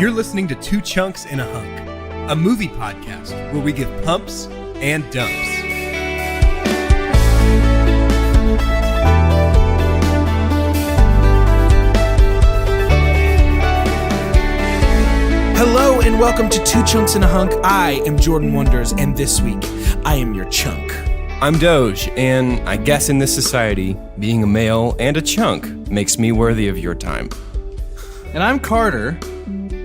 You're listening to Two Chunks in a Hunk, a movie podcast where we give pumps and dumps. Hello and welcome to Two Chunks in a Hunk. I am Jordan Wonders, and this week I am your chunk. I'm Doge, and I guess in this society, being a male and a chunk makes me worthy of your time. And I'm Carter,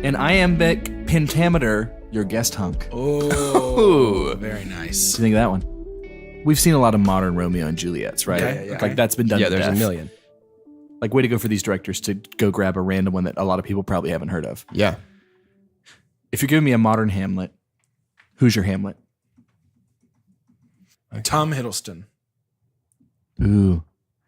and I am Pentameter, your guest hunk. Oh, very nice. What do you think of that one? We've seen a lot of modern Romeo and Juliets, right? Okay. Like that's been done Yeah, to there's death. a million. Like way to go for these directors to go grab a random one that a lot of people probably haven't heard of. Yeah. If you're giving me a modern Hamlet, who's your Hamlet? Tom Hiddleston. Ooh.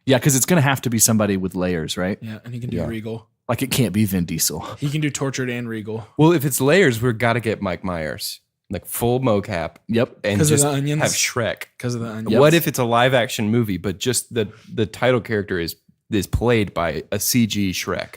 Yeah, because it's going to have to be somebody with layers, right? Yeah, and he can do Regal. Like it can't be Vin Diesel. He can do Tortured and Regal. Well, if it's layers, we've got to get Mike Myers. Like full mocap. Yep. And 'Cause of just the onions? have Shrek. Because of the onions. What if it's a live action movie, but just the title character is played by a CG Shrek?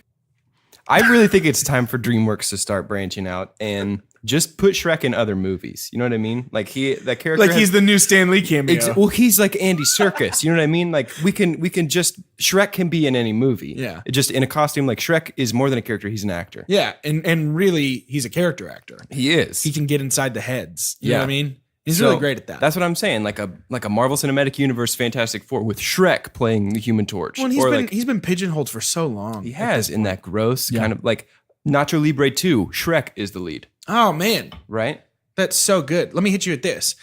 I really think it's time for DreamWorks to start branching out and just put Shrek in other movies. You know what I mean? Like that character. Like he's the new Stan Lee cameo. Well, he's like Andy Serkis. You know what I mean? Like we can just Shrek can be in any movie. Yeah. Just in a costume. Like Shrek is more than a character. He's an actor. Yeah, and really, he's a character actor. He is. He can get inside the heads. You know Yeah. what I mean? He's So, really great at that. That's what I'm saying. Like a Marvel Cinematic Universe Fantastic Four with Shrek playing the Human Torch. Well, and Or like he's been pigeonholed for so long. he has in that gross kind of like Nacho Libre 2. Shrek is the lead, Oh man, right? that's so good. Let me hit you with this.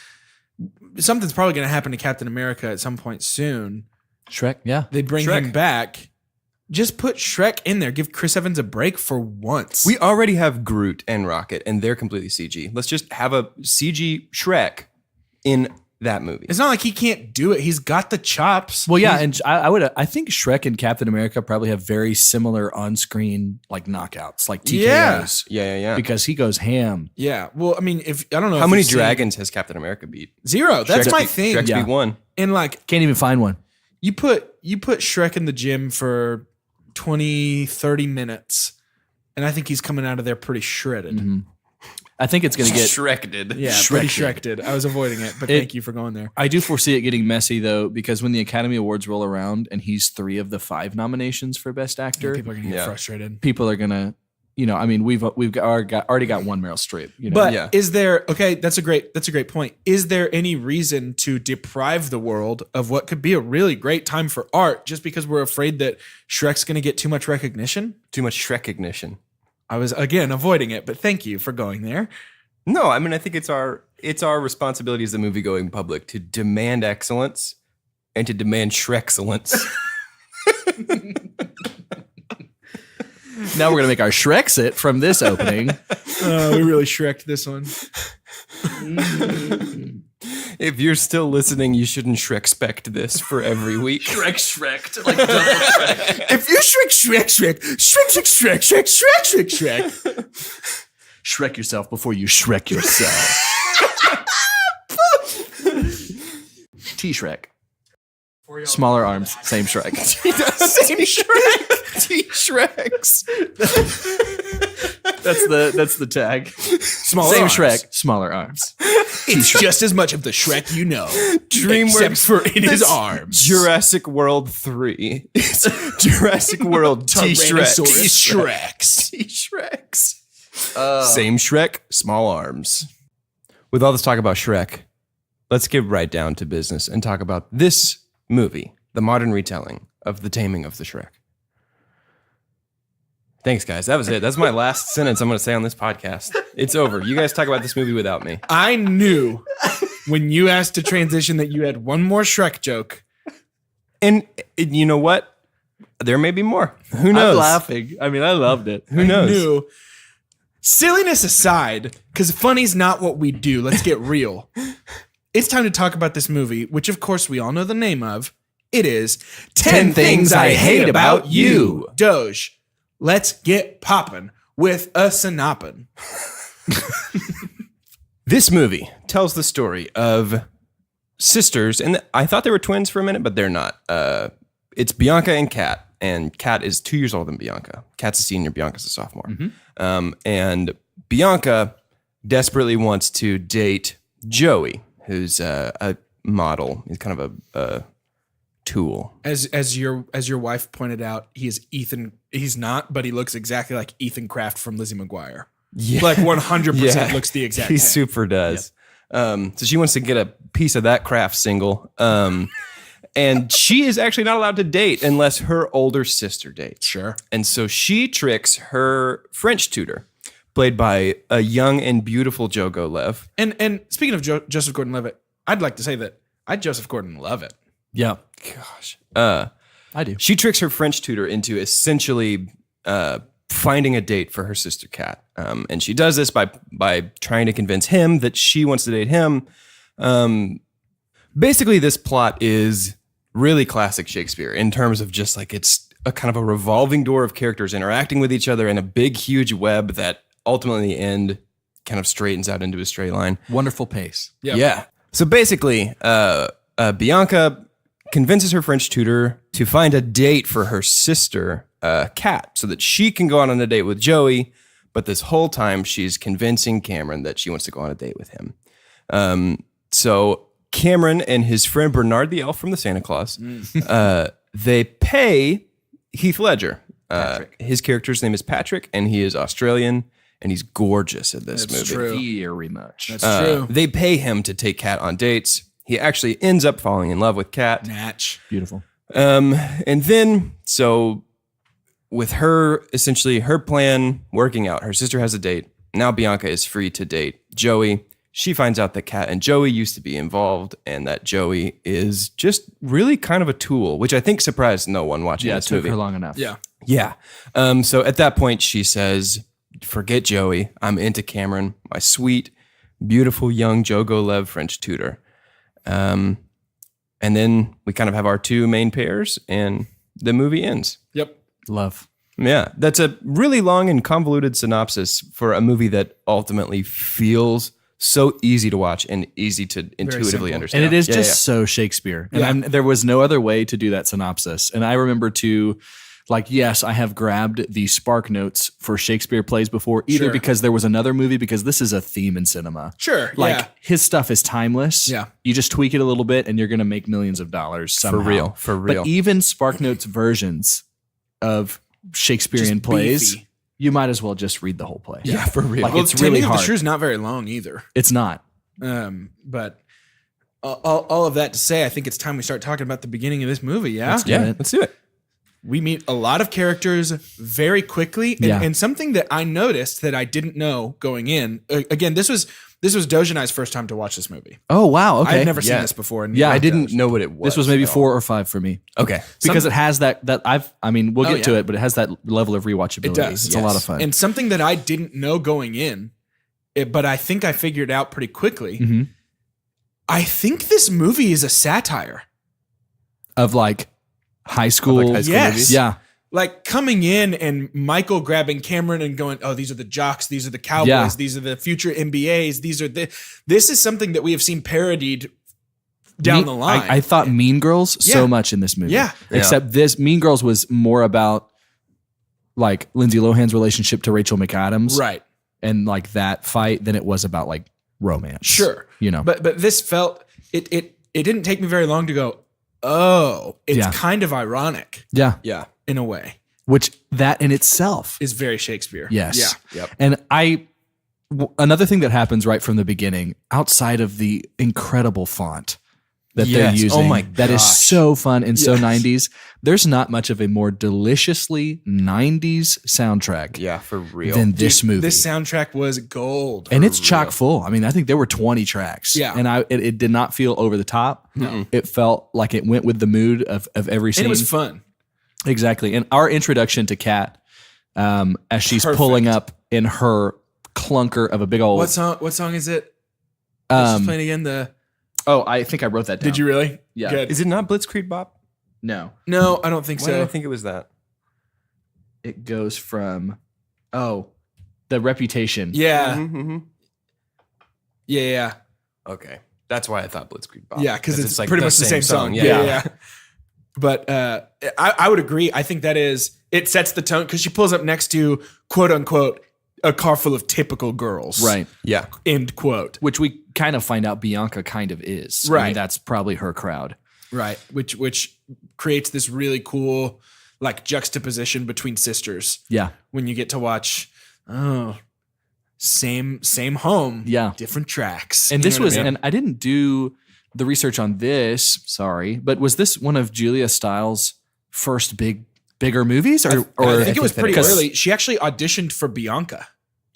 Something's probably going to happen to Captain America at some point soon. Shrek, yeah. They bring Shrek. him back. Just put Shrek in there. Give Chris Evans a break for once. We already have Groot and Rocket, and they're completely CG. Let's just have a CG Shrek in that movie. It's not like he can't do it. He's got the chops. Well, yeah, and I think Shrek and Captain America probably have very similar on-screen like knockouts, like TKOs. Yeah. Because he goes ham. Yeah. Well, I mean, I don't know. How if many you've seen- dragons has Captain America beat? Zero. That's Shrek's my beat- thing. Shrek's Yeah. beat one. And like, Can't even find one. you put Shrek in the gym for 20, 30 minutes, and I think he's coming out of there pretty shredded. Mm-hmm. I think it's going to get... Shrek did. Yeah, pretty Shreked. I was avoiding it, but thank you for going there. I do foresee it getting messy, though, because when the Academy Awards roll around and he's 3 of the 5 nominations for Best Actor, People are going to get frustrated. people are going to, I mean, we've already got one Meryl Streep. But Yeah. is there that's a great point. Is there any reason to deprive the world of what could be a really great time for art just because we're afraid that Shrek's going to get too much recognition? Too much Shrek-ignition. I was again avoiding it, but thank you for going there. No, I mean I think it's our responsibility as the movie-going public to demand excellence and to demand Shrek-excellence. Now we're going to make our Shrexit from this opening. We really Shrek'd this one. If you're still listening, you shouldn't Shrek-spect this for every week. Shrek, like double Shrek. If you Shrek. Shrek yourself before you Shrek yourself. T-Shrek. Smaller arms, same Shrek. Same Shrek. T-Shreks. That's the tag. Smaller Same arms. Shrek, smaller arms. It's just as much of the Shrek you know. DreamWorks Except for in his arms. Jurassic World 3. It's Jurassic World T-Shreks. T-Shreks. T-Shreks. Same Shrek, small arms. With all this talk about Shrek, let's get right down to business and talk about this movie, the modern retelling of The Taming of the Shrek. Thanks, guys. That was it. That's my last sentence I'm going to say on this podcast. It's over. You guys talk about this movie without me. I knew when you asked to transition that you had one more Shrek joke. And you know what? There may be more. Who knows? I'm laughing. I mean, I loved it. Who knows? I knew. Silliness aside, because funny's not what we do. Let's get real. It's time to talk about this movie, which of course we all know the name of. It is 10 Things I Hate About You. Doge, let's get poppin' with a synopin. This movie tells the story of sisters, and I thought they were twins for a minute, but they're not. It's Bianca and Kat, and Kat is 2 years older than Bianca. Kat's a senior, Bianca's a sophomore. And Bianca desperately wants to date Joey, who's a model. He's kind of a tool. As your wife pointed out, he is Ethan. He's not, but he looks exactly like Ethan Kraft from Lizzie McGuire. Yeah. Like 100% looks the exact He same. super does. So she wants to get a piece of that Kraft single. And she is actually not allowed to date unless her older sister dates. Sure. And so she tricks her French tutor, played by a young and beautiful Joe Golev. And speaking of Joseph Gordon-Levitt, I'd like to say that I Joseph Gordon-Levitt. Yeah, Gosh. I do. She tricks her French tutor into essentially finding a date for her sister Kat. And she does this by trying to convince him that she wants to date him. Basically, this plot is really classic Shakespeare in terms of just like it's a kind of a revolving door of characters interacting with each other in a big, huge web that ultimately in the end kind of straightens out into a straight line. Wonderful pace. Yep. Yeah. So basically, Bianca convinces her French tutor to find a date for her sister, Kat, so that she can go on a date with Joey. But this whole time, she's convincing Cameron that she wants to go on a date with him. So Cameron and his friend Bernard the elf from the Santa Claus, they pay Heath Ledger. His character's name is Patrick, and he is Australian, and he's gorgeous in this movie. True. Very much. That's true. They pay him to take Kat on dates. He actually ends up falling in love with Kat. Natch. Beautiful. And then, so with her, essentially her plan working out, her sister has a date. Now Bianca is free to date Joey. She finds out that Kat and Joey used to be involved and that Joey is just really kind of a tool, which I think surprised no one watching Yeah, it this took movie. her long enough. Yeah. Yeah. So at that point, she says, forget Joey. I'm into Cameron, my sweet, beautiful young Joe Golev French tutor. And then we kind of have our two main pairs and the movie ends. Yep. Love. Yeah. That's a really long and convoluted synopsis for a movie that ultimately feels so easy to watch and easy to intuitively simple. understand. And it is Yeah, just yeah. so Shakespeare. And Yeah. there was no other way to do that synopsis. And I remember yes, I have grabbed the Spark Notes for Shakespeare plays before, either Sure. because there was another movie, because this is a theme in cinema. Sure. Like yeah. his stuff is timeless. Yeah. You just tweak it a little bit and you're going to make millions of dollars somehow. For real. But even Spark Notes versions of Shakespearean Just plays, beefy. you might as well just read the whole play. Yeah, for real. Like, Well, it's Taming really of the hard. Shrew is not very long either. It's not. But all of that to say, I think it's time we start talking about the beginning of this movie. Yeah. Let's do Yeah, it. let's do it. We meet a lot of characters very quickly. And, Yeah. and something that I noticed that I didn't know going in, again, this was Doja and I's first time to watch this movie. Oh, wow. Okay. I've never seen Yeah. this before. And Yeah, I didn't know what it was. This was maybe at all. 4 or 5 for me. Okay. Because it has we'll get to yeah. it, but it has that level of rewatchability. It does, It's a lot of fun. And something that I didn't know going in, but I think I figured out pretty quickly. Mhm. I think this movie is a satire. Of like high school. high school Yes. movies? Yeah. Like coming in and Michael grabbing Cameron and going, oh, these are the jocks, these are the cowboys, Yeah. these are the future NBAs, this is something that we have seen parodied down the line. I thought Mean Girls Yeah. so much in this movie. Yeah. Except this Mean Girls was more about like Lindsay Lohan's relationship to Rachel McAdams. Right. And like that fight than it was about like romance. Sure. You know. But this felt it didn't take me very long to go, oh, it's Yeah. kind of ironic yeah. Yeah. in a way. Which that in itself. Is very Shakespeare. Yes. Yeah. Yep. And another thing that happens right from the beginning, outside of the incredible font that they're Yes. using, Oh my that is gosh. so fun and so Yes. 90s. There's not much of a more deliciously 90s soundtrack Yeah, for real. than this movie. This soundtrack was gold. And it's chock full. I mean, I think there were 20 tracks. Yeah. And it did not feel over the top. No. It felt like it went with the mood of every scene. And it was fun. Exactly. And our introduction to Kat, as she's Perfect. pulling up in her clunker of a big old. What song is it? She's playing again. Oh, I think I wrote that down. Did you really? Yeah. Good. Is it not Blitzkrieg Bop? No. No, I don't think Why did so. I think it was that? It goes from, the Reputation. Yeah. Mm-hmm. Yeah. Okay. That's why I thought Blitzkrieg Bop. Yeah, because it's like pretty much the same song. Yeah. Yeah. But I would agree. I think it sets the tone because she pulls up next to quote unquote a car full of typical girls. Right. Yeah. End quote. Which we kind of find out Bianca kind of is. Right. I mean, that's probably her crowd. Right. Which creates this really cool like juxtaposition between sisters. Yeah. When you get to watch, same home. Yeah. Different tracks. And You this know what was, I mean? and I didn't do the research on this, sorry, but was this one of Julia Stiles' first bigger movies? Or I think it was pretty 'cause- early. She actually auditioned for Bianca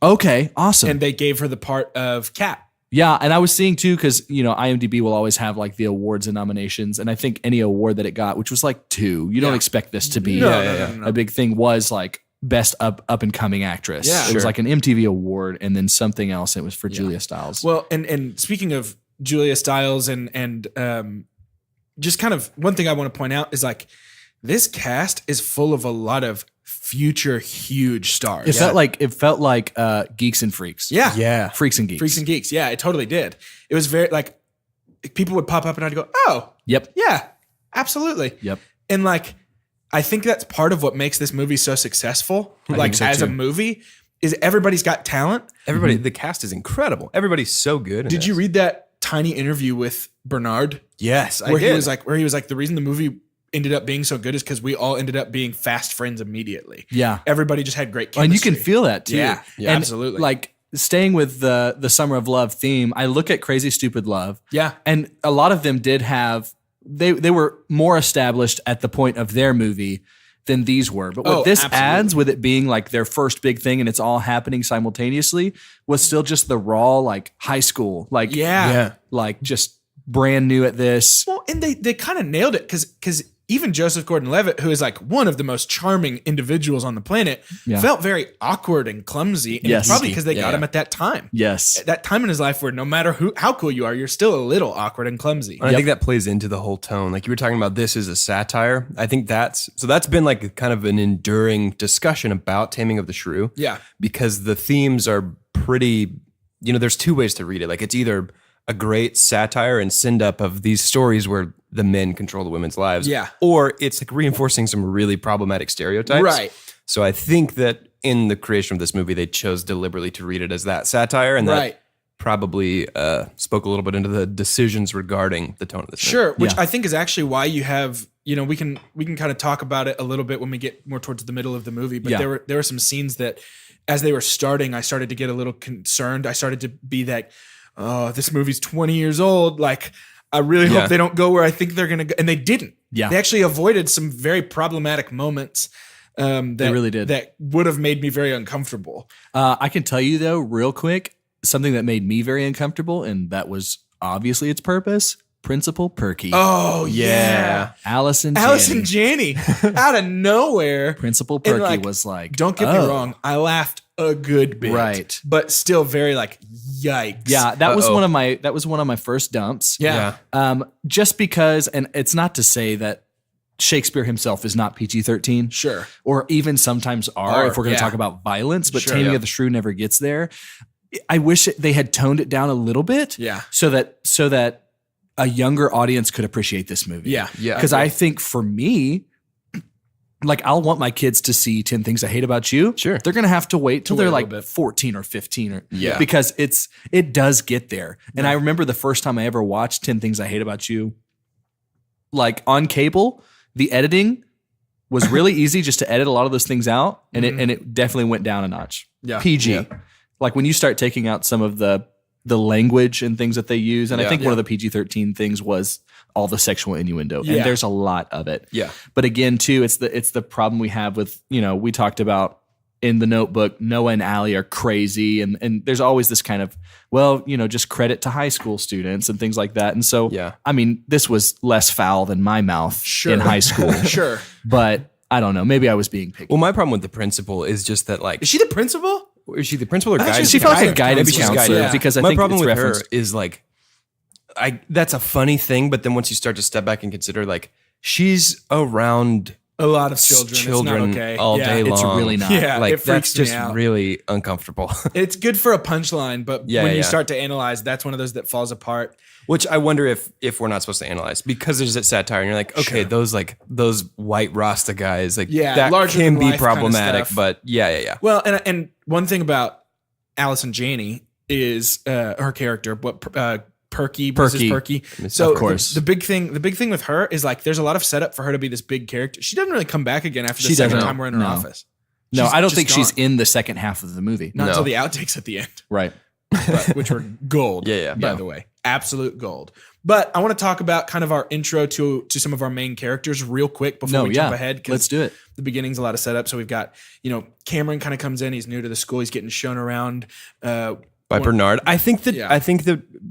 Okay, awesome. and they gave her the part of Kat. Yeah, and I was seeing too, because IMDb will always have like the awards and nominations, and I think any award that it got, which was like 2, you don't expect this to be No. a big thing, was like best up and coming actress. Yeah. It was Sure. like an MTV award, and then something else. It was for Julia Stiles. Well, and speaking of Julia Stiles and just kind of one thing I want to point out is like this cast is full of a lot of future huge stars. it felt like Geeks and Freaks. Yeah. Yeah. Freaks and Geeks. Freaks and Geeks. Yeah, it totally did. It was very like people would pop up and I'd go, oh, Yep. yeah, absolutely. Yep. And like, I think that's part of what makes this movie so successful. I Like think so, as a too. movie, is everybody's got talent. Everybody, the cast is incredible. Everybody's so good. in Did you this. read that tiny interview with Bernard? Yes, I Where did. he was like, the reason the movie ended up being so good is because we all ended up being fast friends immediately. Yeah. Everybody just had great chemistry. And you can feel that too. Yeah, And, absolutely. Like staying with the Summer of Love theme, I look at Crazy Stupid Love. Yeah. And a lot of them did have they were more established at the point of their movie than these were. But what this absolutely. adds with it being like their first big thing and it's all happening simultaneously was still just the raw like high school. Like Yeah. like just brand new at this. Well, and they kind of nailed it because even Joseph Gordon-Levitt, who is like one of the most charming individuals on the planet, Yeah. felt very awkward and clumsy. And Yes. probably because they got Yeah. him at that time. Yes. At that time in his life where no matter how cool you are, you're still a little awkward and clumsy. And I think that plays into the whole tone. Like you were talking about this as a satire. I think that's been like kind of an enduring discussion about Taming of the Shrew. Yeah. Because the themes are pretty, there's 2 ways to read it. Like it's either a great satire and send up of these stories where the men control the women's lives. Yeah. Or it's like reinforcing some really problematic stereotypes. Right. So I think that in the creation of this movie, they chose deliberately to read it as that satire. And Right. that probably spoke a little bit into the decisions regarding the tone of this movie. Sure, which Yeah. I think is actually why you have, we can kind of talk about it a little bit when we get more towards the middle of the movie. But Yeah. there were some scenes that, as they were starting, I started to get a little concerned. I started to be like, oh, this movie's 20 years old. Like, I really Yeah. hope they don't go where I think they're gonna go, and they didn't. Yeah. they actually avoided some very problematic moments. That really did. That would have made me very uncomfortable. I can tell you though, real quick, something that made me very uncomfortable, and that was obviously its purpose. Principal Perky. Oh yeah, Allison Janney out of nowhere. Principal And, Perky like, was like, Don't get me wrong, I laughed a good bit, Right. But still very like, yikes. Yeah, that was Uh-oh. one of my first dumps. Yeah. Just because, and it's not to say that Shakespeare himself is not PG-13. Sure. Or even sometimes are if we're going to yeah. talk about violence, but Sure. Taming Yeah. of the Shrew never gets there. I wish they had toned it down a little bit. Yeah. So that a younger audience could appreciate this movie. Yeah. Yeah. Because I think for me, like I'll want my kids to see 10 Things I Hate About You. Sure. They're going to have to wait till wait they're a like little bit. 14 or 15 or Yeah. because it does get there. And I remember the first time I ever watched 10 Things I Hate About You, like on cable, the editing was really easy just to edit a lot of those things out. And it definitely went down a notch. Yeah. PG. Yeah. Like when you start taking out some of the language and things that they use. And I Yeah. think one of the PG-13 things was all the sexual innuendo. Yeah. And there's a lot of it. Yeah. But again, too, it's the problem we have with, we talked about in The Notebook, Noah and Allie are crazy. And there's always this kind of, just credit to high school students and things like that. And so, Yeah. I mean, this was less foul than my mouth Sure. in high school. Sure. But I don't know. Maybe I was being picky. Well, my problem with the principal is just that, like, Is she the principal? is she the principal or I thought guidance? she felt like a guidance guidance counselor. counselor Yeah. because I my think problem it's with referenced. her is like, that's a funny thing, but then once you start to step back and consider, like, she's around a lot of children. It's not okay. all day long. It's really not. Yeah, Like it freaks that's just me out. really uncomfortable. It's good for a punchline, but Yeah, when you yeah. start to analyze, that's one of those that falls apart. Which I wonder if we're not supposed to analyze because there's that satire and you're like, okay, Sure. those white Rasta guys, like Yeah, that larger can than be life kinda problematic, stuff. but yeah. Well, and one thing about Allison Janney is her character, Perky, Mrs. Perky. So Of course. the big thing with her is like there's a lot of setup for her to be this big character. She doesn't really come back again after the She second doesn't. time we're in her No. office. No, She's I don't just think she's gone. in the second half of the movie. Not No. until the outtakes at the end, Right. which were gold. Yeah. By the way, absolute gold. But I want to talk about kind of our intro to some of our main characters real quick before we jump ahead. 'Cause Let's do it. the beginning's a lot of setup. So we've got, Cameron kind of comes in. He's new to the school. He's getting shown around. By Bernard. I think that Yeah.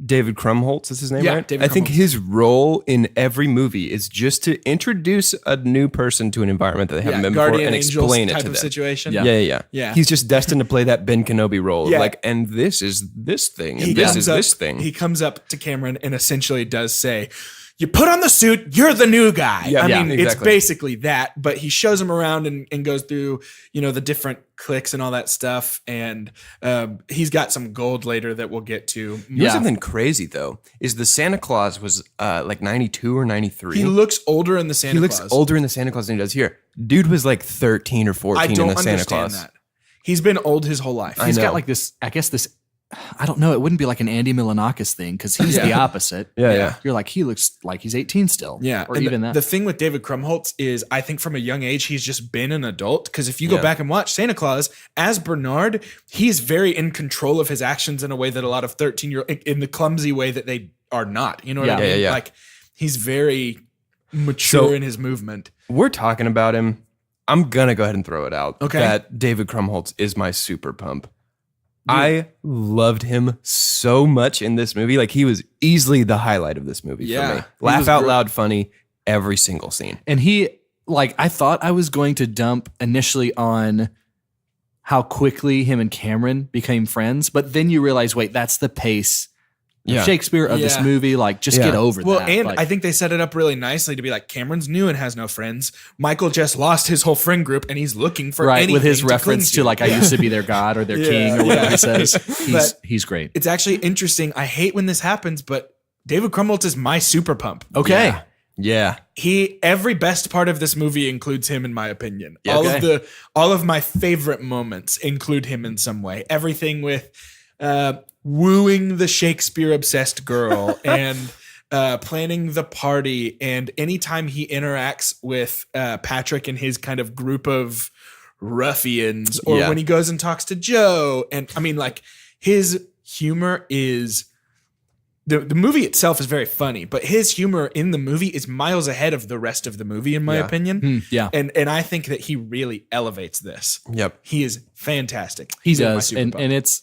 David Krumholtz is his name, Yeah, right? David I think Krumholtz. his role in every movie is just to introduce a new person to an environment that they haven't been before Guardian and Angels explain it type to of them. situation. Yeah. Yeah. He's just destined to play that Ben Kenobi role. Yeah. Like, and this is this thing, and He this comes is up- this thing. He comes up to Cameron and essentially does say, "You put on the suit, you're the new guy." Yeah, I yeah, mean, it's exactly. basically that, but he shows him around and goes through, the different cliques and all that stuff. And he's got some gold later that we'll get to. You know something crazy though is the Santa Claus was like 92 or 93. He looks older in the Santa He looks Claus. older in the Santa Claus than he does here. Dude was like 13 or 14 I don't in the Santa understand Claus. that. He's been old his whole life. He's know. got like this, I guess this, I don't know. It wouldn't be like an Andy Milonakis thing because he's the opposite. Yeah. You're like, he looks like he's 18 still. Yeah, Or and even the, that. The thing with David Krumholtz is, I think from a young age he's just been an adult. Because if you go Yeah. back and watch Santa Claus as Bernard, he's very in control of his actions in a way that a lot of 13-year-old, in the clumsy way that they are not. You know what I Yeah. mean? Yeah. Like he's very mature So- in his movement. We're talking about him. I'm gonna go ahead and throw it out. Okay. That David Krumholtz is my super pump. I loved him so much in this movie. Like he was easily the highlight of this movie Yeah. for me. He Laugh was out great. loud funny every single scene. And he, like, I thought I was going to dump initially on how quickly him and Cameron became friends, but then you realize, wait, that's the pace Yeah. of Shakespeare of this Yeah. movie. Like, just Yeah. get over Well, that. and Like, I think they set it up really nicely to be like, Cameron's new and has no friends. Michael just lost his whole friend group and he's looking for right with his anything reference cling to like, I used to be their god or their king or whatever he says. But- He's great. It's actually interesting. I hate when this happens, but David Krumholtz is my super pump. Okay. Yeah. Every best part of this movie includes him, in my opinion. Yeah, All of my favorite moments include him in some way. Everything with wooing the Shakespeare obsessed girl and planning the party, and anytime he interacts with Patrick and his kind of group of ruffians, or Yeah. when he goes and talks to Joe. And I mean, like, his humor is the movie itself is very funny, but his humor in the movie is miles ahead of the rest of the movie, in my Yeah. opinion. Yeah. And I think that he really elevates this. Yep. He is fantastic. He He's in my does. super And pump. and it's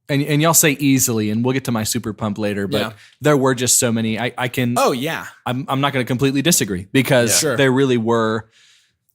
and y'all say easily, and we'll get to my super pump later, but Yeah. there were just so many. I can Oh yeah, I'm not going to completely disagree because Yeah. Sure. there really were.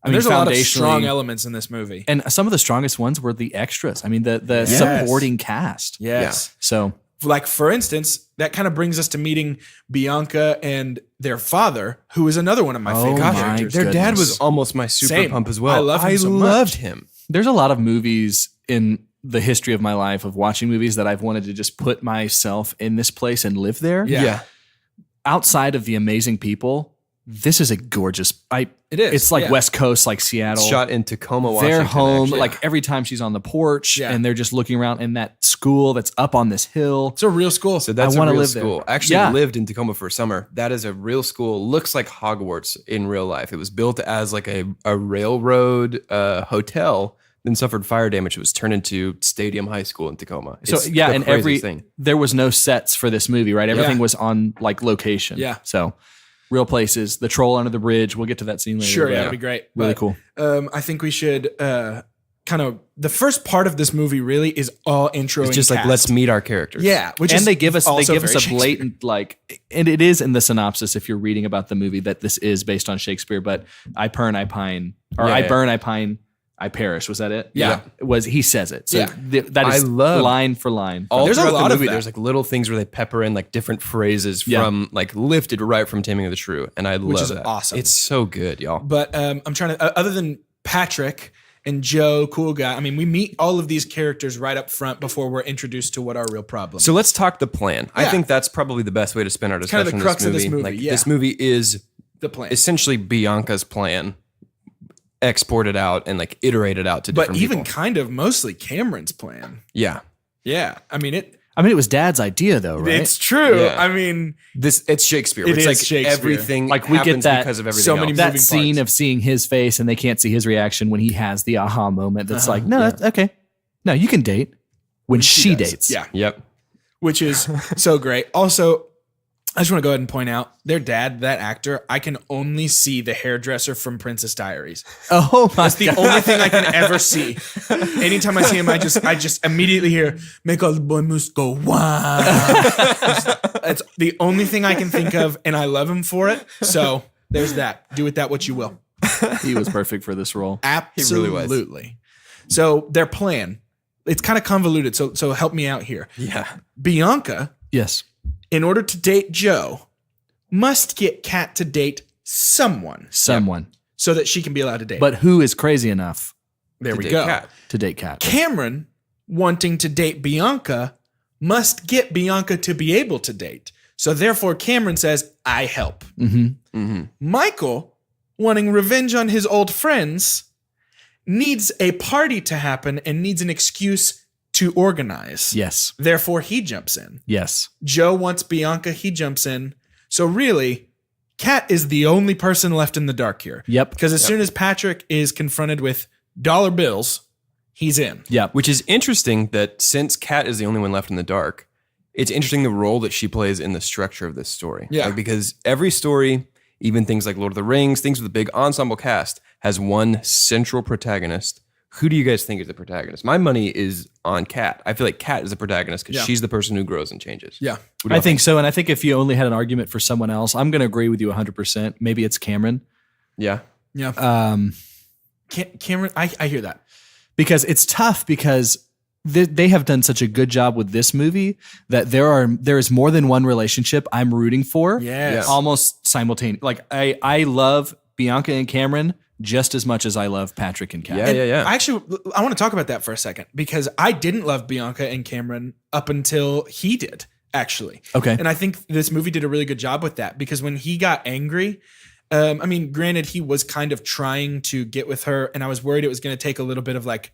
I mean, there's a lot of foundationally- strong elements in this movie. and some of the strongest ones were the extras. I mean, the Yes. supporting cast. Yes. So Like, for instance, that kind of brings us to meeting Bianca and their father, who is another one of my favorite my characters. Their dad goodness. was almost my super Same. pump as well. I love him so much. loved him. there's a lot of movies in the history of my life of watching movies that I've wanted to just put myself in this place and live there. Yeah. Outside of the amazing people, this is a gorgeous. It is. It's like Yeah. West Coast, like Seattle. Shot in Tacoma, Washington. Their home, actually. like every time she's on the porch Yeah. and they're just looking around in that school that's up on this hill. It's a real school. So that's I a wanna real live there. school. I actually Yeah. lived in Tacoma for a summer. That is a real school. Looks like Hogwarts in real life. It was built as like a railroad hotel, then suffered fire damage. It was turned into Stadium High School in Tacoma. So It's yeah, the and craziest there was no sets for this movie, right? Everything Yeah. was on like location. Yeah. So real places. The troll under the bridge. We'll get to that scene later. Sure, but that'd be great. Really But, cool. I think we should kind of, the first part of this movie really is all intro. It's just and like, cast. let's meet our characters. Yeah, which And is they give us also very a Shakespeare. blatant like, and it is in the synopsis if you're reading about the movie that this is based on Shakespeare. But I burn, I pine, or Yeah, I yeah. burn, I pine. I perish. Was that it? Yeah. He says it. So Yeah. that is I love line for line. All There's a throughout lot the of movie, that. there's like little things where they pepper in like different phrases from like lifted right from Taming of the Shrew, and I love is that. awesome. It's so good, y'all. But I'm trying to, other than Patrick and Joe, cool guy, I mean, we meet all of these characters right up front before we're introduced to what our real problem is. So let's talk the plan. I Yeah. think that's probably the best way to spin our discussion. kind of the crux of this movie, Like, yeah. This movie is The plan. essentially Bianca's plan, exported out and like iterated out to But different even people. kind of mostly Cameron's plan. Yeah. Yeah. I mean, it was Dad's idea though, right? it's true. Yeah. I mean, It's Shakespeare. It It's is like Shakespeare. everything Like, we get happens that because of everything so many else. that moving scene parts. of seeing his face and they can't see his reaction when he has the aha moment. That's like, no, that's okay. No, you can date when she does. dates. Yeah. Yep. Which is so great. Also, I just want to go ahead and point out their dad, that actor, I can only see the hairdresser from Princess Diaries. Oh my That's the only thing I can ever see. Anytime I see him, I just immediately hear, make all the boy moose go, wow. That's the only thing I can think of, and I love him for it. So there's that. Do with that what you will. He was perfect for this role. Absolutely. So their plan, it's kind of convoluted. So help me out here. Yeah. Bianca, Yes. in order to date Joe, must get Kat to date someone Someone. so that she can be allowed to date. But who is crazy enough there we Date go. Kat. to date Kat? Cameron, wanting to date Bianca, must get Bianca to be able to date. So therefore, Cameron says, I help. Michael, wanting revenge on his old friends, needs a party to happen and needs an excuse to organize. Yes. Therefore, he jumps in. Yes. Joe wants Bianca, he jumps in. So really, Kat is the only person left in the dark here. Yep. Because as soon as Patrick is confronted with dollar bills, he's in. Yep. Which is interesting that since Kat is the only one left in the dark, it's interesting the role that she plays in the structure of this story. Yeah. Like, because every story, even things like Lord of the Rings, things with a big ensemble cast, has one central protagonist. Who do you guys think is the protagonist? My money is on Kat. I feel like Kat is the protagonist because she's the person who grows and changes. Yeah. What do I y'all think so. And I think if you only had an argument for someone else, I'm going to agree with you 100%. Maybe it's Cameron. Yeah. Yeah. Cameron, I hear that. Because it's tough because they have done such a good job with this movie that there is more than one relationship I'm rooting for. Yes. Almost simultaneous. Like I love Bianca and Cameron just as much as I love Patrick and Kat. Yeah. I want to talk about that for a second because I didn't love Bianca and Cameron up until he did, actually. Okay. And I think this movie did a really good job with that because when he got angry, I mean, granted, he was kind of trying to get with her, and I was worried it was going to take a little bit of like,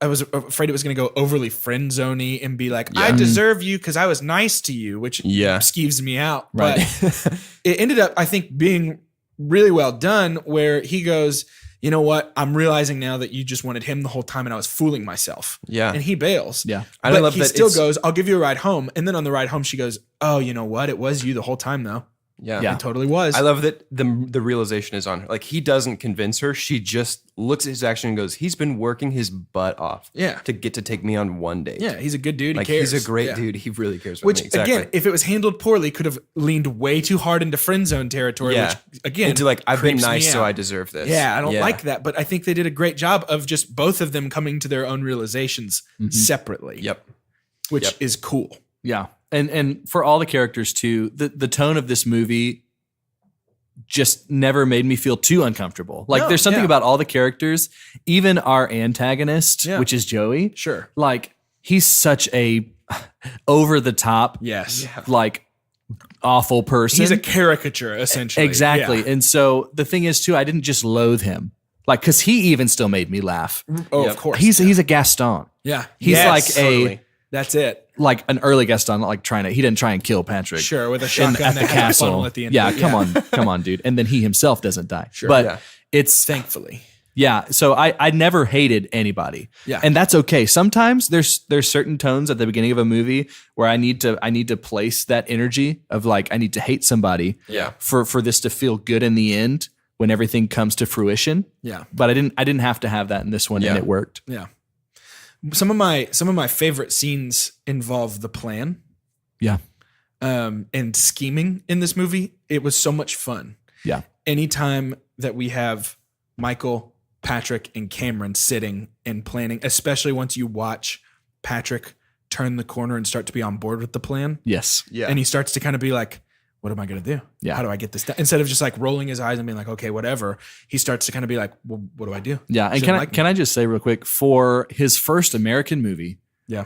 I was afraid it was going to go overly friend zoney and be like, I deserve you because I was nice to you, which skeeves me out. Right. But it ended up, I think, being really well done where he goes, you know what? I'm realizing now that you just wanted him the whole time and I was fooling myself. Yeah. And he bails. Yeah. And I But love he that still it's- goes, I'll give you a ride home. And then on the ride home, she goes, oh, you know what? It was you the whole time though. Yeah. It totally was. I love that the realization is on her. Like, he doesn't convince her. She just looks at his action and goes, he's been working his butt off to get to take me on one date. Yeah, he's a good dude. Like, he cares. he's a great Yeah. dude. He really cares about Which, me. Exactly. again, if it was handled poorly, could have leaned way too hard into friend zone territory, Yeah. which, again, into like, I've been creeps me nice, so out. I deserve this. Yeah, I don't like that. But I think they did a great job of just both of them coming to their own realizations separately. Yep. Which is cool. Yeah. And for all the characters too, the tone of this movie just never made me feel too uncomfortable. Like, No, there's something yeah. about all the characters, even our antagonist, Yeah. which is Joey. Sure. Like, he's such a over the top, Yes. like awful person. He's a caricature, essentially. Exactly. Yeah. And so the thing is too, I didn't just loathe him. Like, cause he even still made me laugh. Oh, Yep. of course. He's a Gaston. yeah. He's Yes, like totally. That's it. like an early Gaston, like he didn't try and kill Patrick. Sure, with a in- shotgun at that the had a castle funnel at the end. Yeah, of it. come on, dude. And then he himself doesn't die. Sure. But Yeah. it's Thankfully. yeah. So I never hated anybody. Yeah. And that's okay. Sometimes there's certain tones at the beginning of a movie where I need to place that energy of like, I need to hate somebody Yeah. for this to feel good in the end when everything comes to fruition. Yeah. But I didn't have to have that in this one, Yeah. and it worked. Yeah. Some of my favorite scenes involve the plan Yeah. and scheming in this movie. It was so much fun. Yeah. Anytime that we have Michael Patrick and Cameron sitting and planning, especially once you watch Patrick turn the corner and start to be on board with the plan. Yes. Yeah. And he starts to kind of be like, what am I going to do? Yeah. How do I get this done? Instead of just like rolling his eyes and being like, okay, whatever, he starts to kind of be like, well, what do I do? Yeah. And can I just say real quick, for his first American movie, Yeah.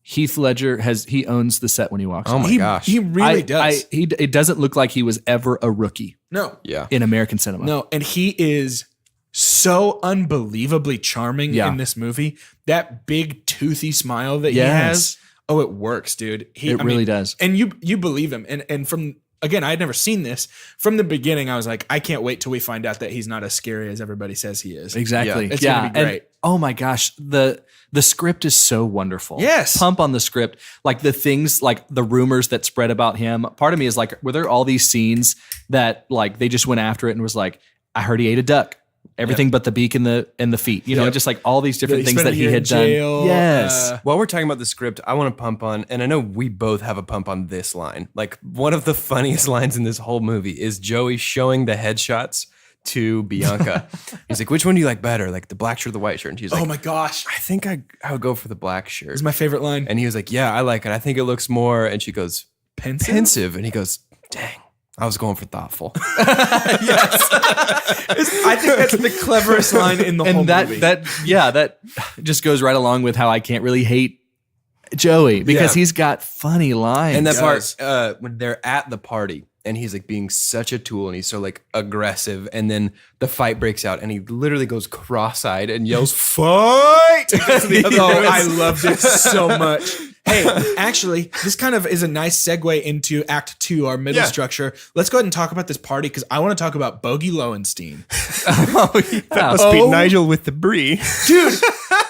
Heath Ledger he owns the set when he walks. Oh in. my gosh. He really does. It doesn't look like he was ever a rookie No. Yeah. in American cinema. No. And he is so unbelievably charming Yeah. in this movie. That big toothy smile that he Yes. has. Oh, it works, dude. It really does. And you believe him. And from, again, I had never seen this. From the beginning, I was like, I can't wait till we find out that he's not as scary as everybody says he is. Exactly. Yeah, it's gonna be great. And, oh my gosh, the script is so wonderful. Yes. Pump on the script. Like the things, like the rumors that spread about him. Part of me is like, were there all these scenes that like they just went after it and was like, I heard he ate a duck. Everything but the beak and the feet. You know, Yep. just like all these different things spent that a he year had in jail, done. Yes. While we're talking about the script, I want to pump on, and I know we both have a pump on this line. Like one of the funniest lines in this whole movie is Joey showing the headshots to Bianca. He's like, which one do you like better? Like the black shirt or the white shirt? And she's like, Oh my gosh. I think I would go for the black shirt. This is my favorite line. And he was like, yeah, I like it. I think it looks more. And she goes, Pensive? pensive. And he goes, dang, I was going for thoughtful. I think that's the cleverest line in the whole And movie. that just goes right along with how I can't really hate Joey because Yeah. he's got funny lines. And that does. part, when they're at the party and he's like being such a tool and he's so like aggressive, and then the fight breaks out and he literally goes cross-eyed and yells, fight! Oh, I loved it so much. Hey, actually, this kind of is a nice segue into Act 2, our middle Yeah. structure. Let's go ahead and talk about this party because I want to talk about Bogey Lowenstein. Must be Nigel with the brie. Dude,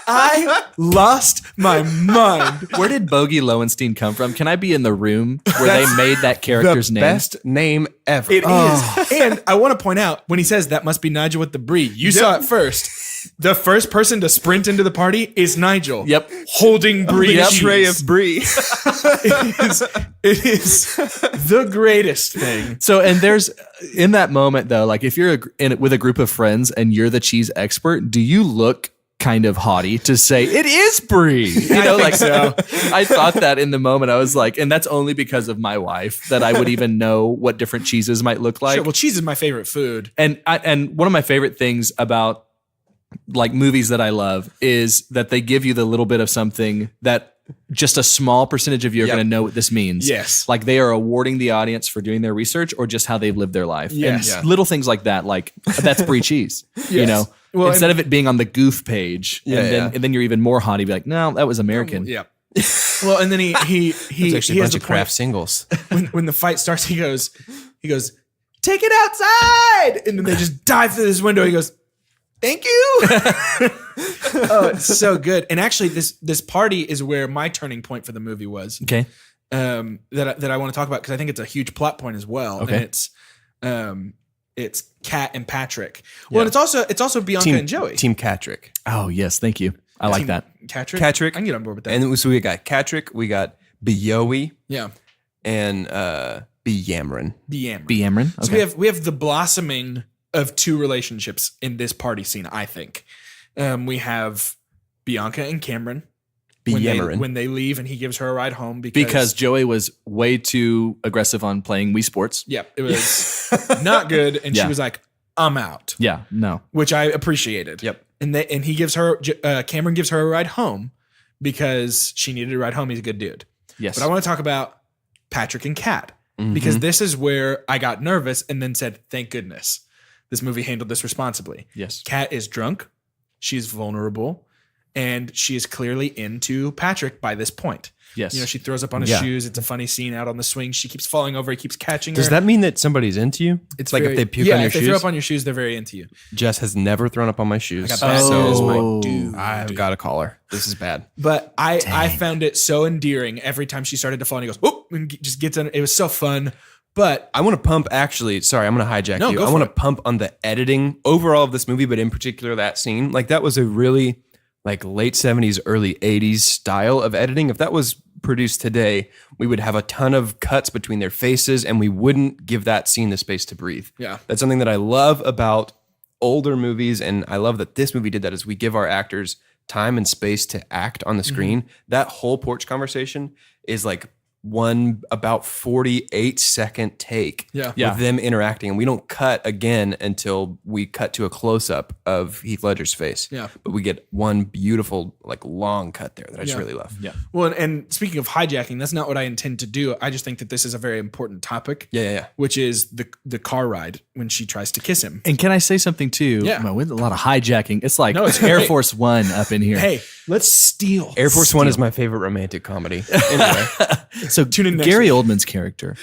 I lost my mind. Where did Bogey Lowenstein come from? Can I be in the room where they made that character's The name? best name ever. It is. And I want to point out, when he says that must be Nigel with the brie, you saw it first. The first person to sprint into the party is Nigel. Yep. Holding brie A cheese. tray of brie. It is the greatest thing. So, and there's in that moment though, like if you're with a group of friends and you're the cheese expert, do you look kind of haughty to say it is brie? You know, like so. I thought that in the moment. I was like, and that's only because of my wife that I would even know what different cheeses might look like. Sure, well, cheese is my favorite food. And one of my favorite things about like movies that I love is that they give you the little bit of something that just a small percentage of you are Yep. going to know what this means. Yes. Like they are awarding the audience for doing their research or just how they've lived their life. Yes. And little things like that, like that's brie cheese, you Yes. know, Well, instead of it being on the goof page and then you're even more haughty, be like, no, that was American. Yeah. Well, and then he It's actually has a bunch the of craft point singles. when the fight starts. He goes, take it outside, and then they just dive through this window. He goes, thank you. Oh, it's so good. And actually, this party is where my turning point for the movie was. Okay. That I want to talk about because I think it's a huge plot point as well. Okay. And it's Kat and Patrick. Well, and it's also Bianca and Joey. Team Catrick. Oh yes. Thank you. I like Team that. Catrick. Catrick. I can get on board with that. And so we got Catrick, we got Biowie, yeah, and Biamron. the Amber. B. Emron. So we have the blossoming of two relationships in this party scene. I think we have Bianca and Cameron Biamron. when they leave and he gives her a ride home because Joey was way too aggressive on playing Wii Sports. yeah, it was not good, and Yeah. she was like, "I'm out," Yeah. No. which I appreciated. Yep. And he gives her Cameron gives her a ride home because she needed a ride home. He's a good dude. Yes. But I want to talk about Patrick and Kat Mm-hmm. because this is where I got nervous and then said, "Thank goodness this movie handled this responsibly." yes. Kat is drunk, she's vulnerable, and she is clearly into Patrick by this point. Yes. You know, she throws up on his Yeah. shoes. It's a funny scene out on the swing. She keeps falling over. He keeps catching Does her. that mean that somebody's into you? It's like very- if they puke yeah, on your if they shoes. throw up on your shoes, they're very into you. Jess has never thrown up on my shoes. I got bad news, my dude. I've got to call her. This is bad. But I found it so endearing every time she started to fall and he goes, "Oh," and just gets on. It was so fun. But I want to pump, actually, sorry, I'm going to hijack No, you. go I for want to it. pump on the editing overall of this movie, but in particular that scene. Like that was a really like late 70s, early 80s style of editing. If that was produced today, we would have a ton of cuts between their faces and we wouldn't give that scene the space to breathe. Yeah. That's something that I love about older movies, and I love that this movie did that, is we give our actors time and space to act on the screen. That whole porch conversation is like one about 48-second take Yeah. with them interacting, and we don't cut again until we cut to a close-up of Heath Ledger's face. Yeah. But we get one beautiful, like, long cut there that I just really love. Yeah. Well, and speaking of hijacking, that's not what I intend to do. I just think that this is a very important topic. Yeah. Which is the car ride when she tries to kiss him. And can I say something too? Yeah. With a lot of hijacking. It's like No, it's Air great. Force One up in here. Hey, let's steal. Air Force One is my favorite romantic comedy. Anyway. So Tune in next Gary week. Oldman's character.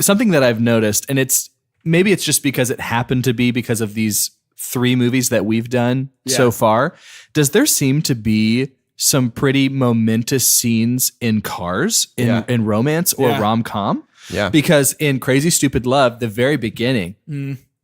Something that I've noticed, and maybe it's just because it happened to be because of these 3 movies that we've done so far. Does there seem to be some pretty momentous scenes in cars in romance or rom-com? Yeah. Because in Crazy Stupid Love, the very beginning,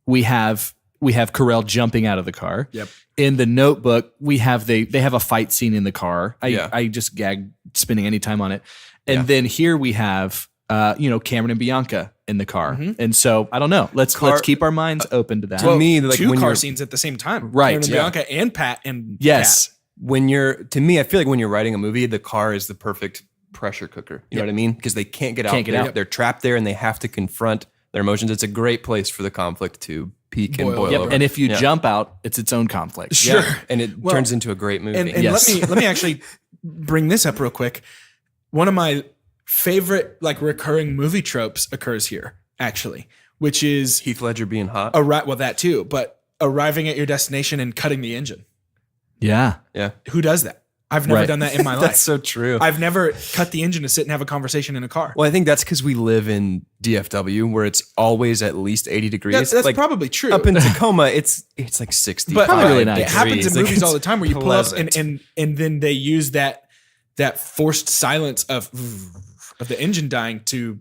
we have Carell jumping out of the car. Yep. In The Notebook, they have a fight scene in the car. I just gag spending any time on it. And then here we have Cameron and Bianca in the car. And so I don't know. Let's keep our minds open to that. To me, like, 2 when car you're scenes at the same time. Right, Karen and yeah. Bianca and Pat and Yes. Kat. I feel like when you're writing a movie, the car is the perfect pressure cooker. You know what I mean? Because they can't get out. Can't get out. They're trapped there and they have to confront their emotions. It's a great place for the conflict to peak and boil Yep. over. And if you jump out, it's its own conflict. Sure. Yeah. And it turns into a great movie. And Yes. let me actually bring this up real quick. One of my favorite like recurring movie tropes occurs here, actually, which is Heath Ledger being hot. well, that too, but arriving at your destination and cutting the engine. Yeah. Yeah. Who does that? I've never Right. done that in my life. That's so true. I've never cut the engine to sit and have a conversation in a car. Well, I think that's because we live in DFW where it's always at least 80 degrees. That's like, probably true. up in Tacoma, it's like 60. but Probably really nice. it happens in Like, movies all the time where you pull up pleasant. and then they use that forced silence of the engine dying to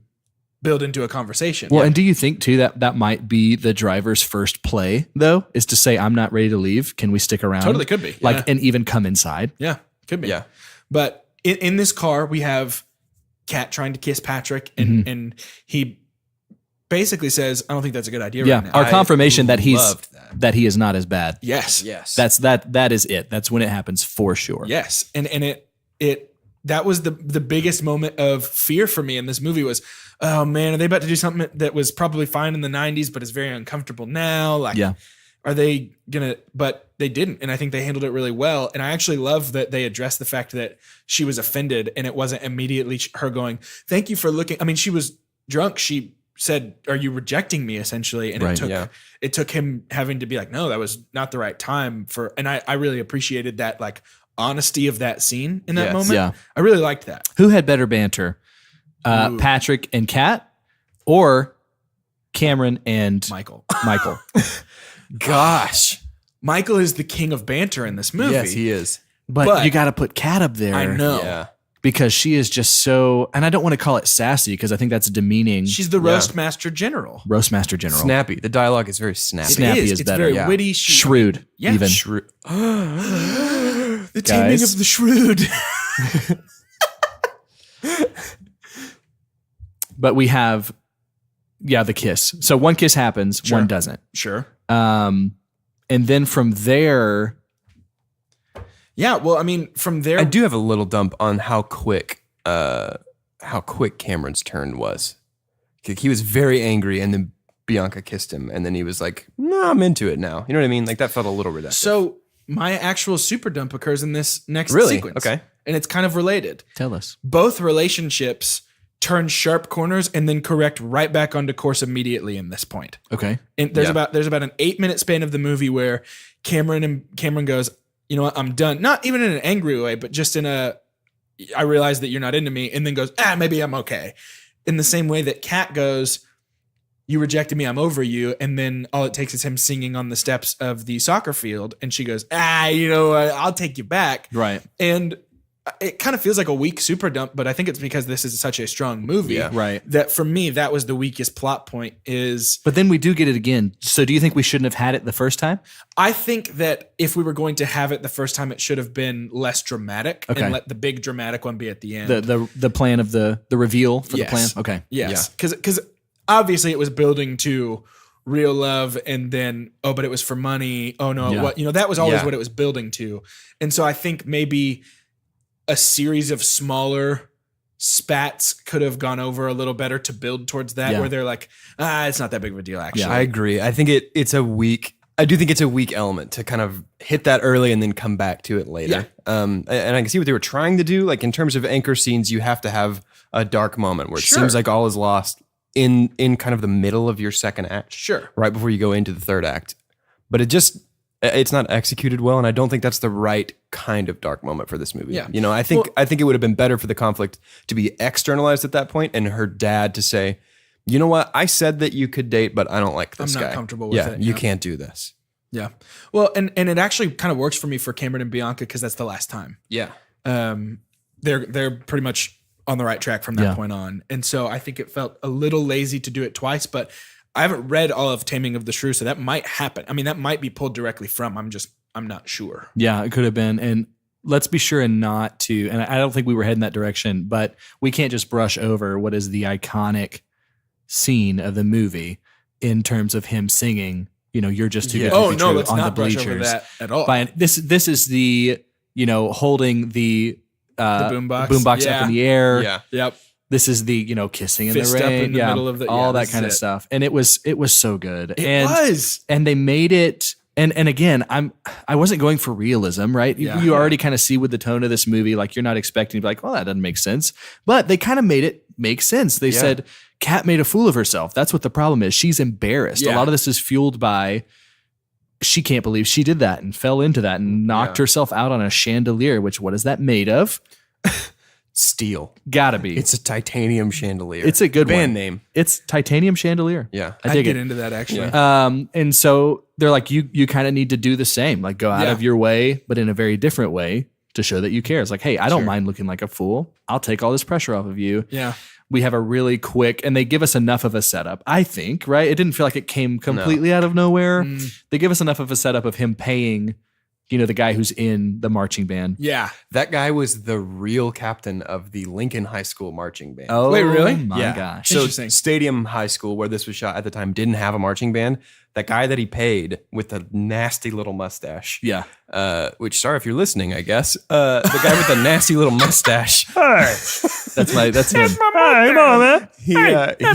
build into a conversation. Well, and do you think too that might be the driver's first play though, is to say, I'm not ready to leave. Can we stick around? Totally could be. Like, Yeah. and even come inside. Yeah, could be. Yeah. But in this car, we have Kat trying to kiss Patrick, and he basically says, "I don't think that's a good idea right now." Our confirmation that loved that. that he is not as bad. Yes, Yes. That is it. That's when it happens for sure. yes, and it that was the biggest moment of fear for me in this movie was, oh man, are they about to do something that was probably fine in the 90s, but is very uncomfortable now? Like, Yeah. are they gonna? But they didn't, and I think they handled it really well. And I actually love that they addressed the fact that she was offended, and it wasn't immediately her going, "Thank you for looking." I mean, she was drunk. She said, "Are you rejecting me?" Essentially, and Right, it took him having to be like, "No, that was not the right time for." And I really appreciated that like honesty of that scene in that Yes. moment. Yeah. I really liked that. Who had better banter? Patrick and Kat, or Cameron and Michael. Michael? Gosh. Michael is the king of banter in this movie. Yes, he is. But you got to put Kat up there. I know. Yeah. Because she is just so, and I don't want to call it sassy because I think that's demeaning. She's the Roastmaster General. Roastmaster General. Snappy. The dialogue is very snappy. Snappy It is It's better, very yeah. witty. Shrewd, Yeah. even. The taming Guys. of the shrewd. But we have, the kiss. So one kiss happens, one doesn't. Sure. And then from there, Yeah. Well, I mean, from there, I do have a little dump on how quick Cameron's turn was. He was very angry, and then Bianca kissed him, and then he was like, "No, I'm into it now." You know what I mean? Like that felt a little reductive. So my actual super dump occurs in this next Really? sequence. Okay. And it's kind of related. tell us. Both relationships turn sharp corners and then correct right back onto course immediately in this point. Okay. And there's Yeah. about an 8-minute span of the movie where Cameron goes, "You know what? I'm done." Not even in an angry way, but just in a, "I realize that you're not into me," and then goes, "Maybe I'm okay." In the same way that Kat goes, "You rejected me, I'm over you," and then all it takes is him singing on the steps of the soccer field, and she goes, "You know what? I'll take you back." Right. And it kind of feels like a weak super dump, but I think it's because this is such a strong movie. Yeah. Right. That for me, that was the weakest plot point is But then we do get it again. So do you think we shouldn't have had it the first time? I think that if we were going to have it the first time, it should have been less dramatic Okay. and let the big dramatic one be at the end. The plan of the reveal for Yes. the plan? Okay. Yes. Because obviously it was building to real love, and then but it was for money. Oh no, Yeah. what that was always Yeah. what it was building to. And so I think maybe a series of smaller spats could have gone over a little better to build towards that, Yeah. where they're like, it's not that big of a deal actually. I agree. I think it's a weak. I do think it's a weak element to kind of hit that early and then come back to it later. And I can see what they were trying to do. Like in terms of anchor scenes, you have to have a dark moment where it seems like all is lost in kind of the middle of your second act. Sure. Right before you go into the third act. But it's not executed well, and I don't think that's the right kind of dark moment for this movie. Yeah. I think it would have been better for the conflict to be externalized at that point, and her dad to say, you know what, I said that you could date, but I don't like this guy. I'm not comfortable with it. You can't do this. Yeah. Well, and it actually kind of works for me for Cameron and Bianca because that's the last time. Yeah. They're pretty much on the right track from that point on. And so I think it felt a little lazy to do it twice, but I haven't read all of Taming of the Shrew, so that might happen. I mean, that might be pulled directly from. I'm not sure. Yeah, it could have been. And let's be sure and not to, and I don't think we were heading that direction, but we can't just brush over what is the iconic scene of the movie in terms of him singing, you're just too good to Oh be no, true let's on not the brush bleachers. over that at all. This is the, holding the boombox Yeah. up in the air. Yeah. Yep. This is the, kissing in Fist the up rain. in the middle of the- all yeah, that this kind of is it. stuff. And it was so good. It was. And they made it, and again, I wasn't going for realism, right? Yeah. You already kind of see with the tone of this movie, like you're not expecting to be like, well, that doesn't make sense. But they kind of made it make sense. They said, Kat made a fool of herself. That's what the problem is. She's embarrassed. Yeah. A lot of this is fueled by she can't believe she did that and fell into that and knocked herself out on a chandelier, which what is that made of? Steel. Gotta be. It's a titanium chandelier. It's a good band one. name. It's titanium chandelier. Yeah. I I'd dig get it. into that actually. And so they're like, you kind of need to do the same, like go out Yeah. of your way, but in a very different way to show that you care. It's like, hey, I don't mind looking like a fool. I'll take all this pressure off of you. Yeah. We have a really quick, and they give us enough of a setup, I think, right? It didn't feel like it came completely out of nowhere. They give us enough of a setup of him paying, the guy who's in the marching band. Yeah. That guy was the real captain of the Lincoln High School marching band. Oh, Wait, really? my gosh. So Interesting. Stadium High School, where this was shot at the time, didn't have a marching band. That guy that he paid with the nasty little mustache. Yeah. Which, sorry if you're listening, I guess. The guy with the nasty little mustache. That's him. Hey, Mama. He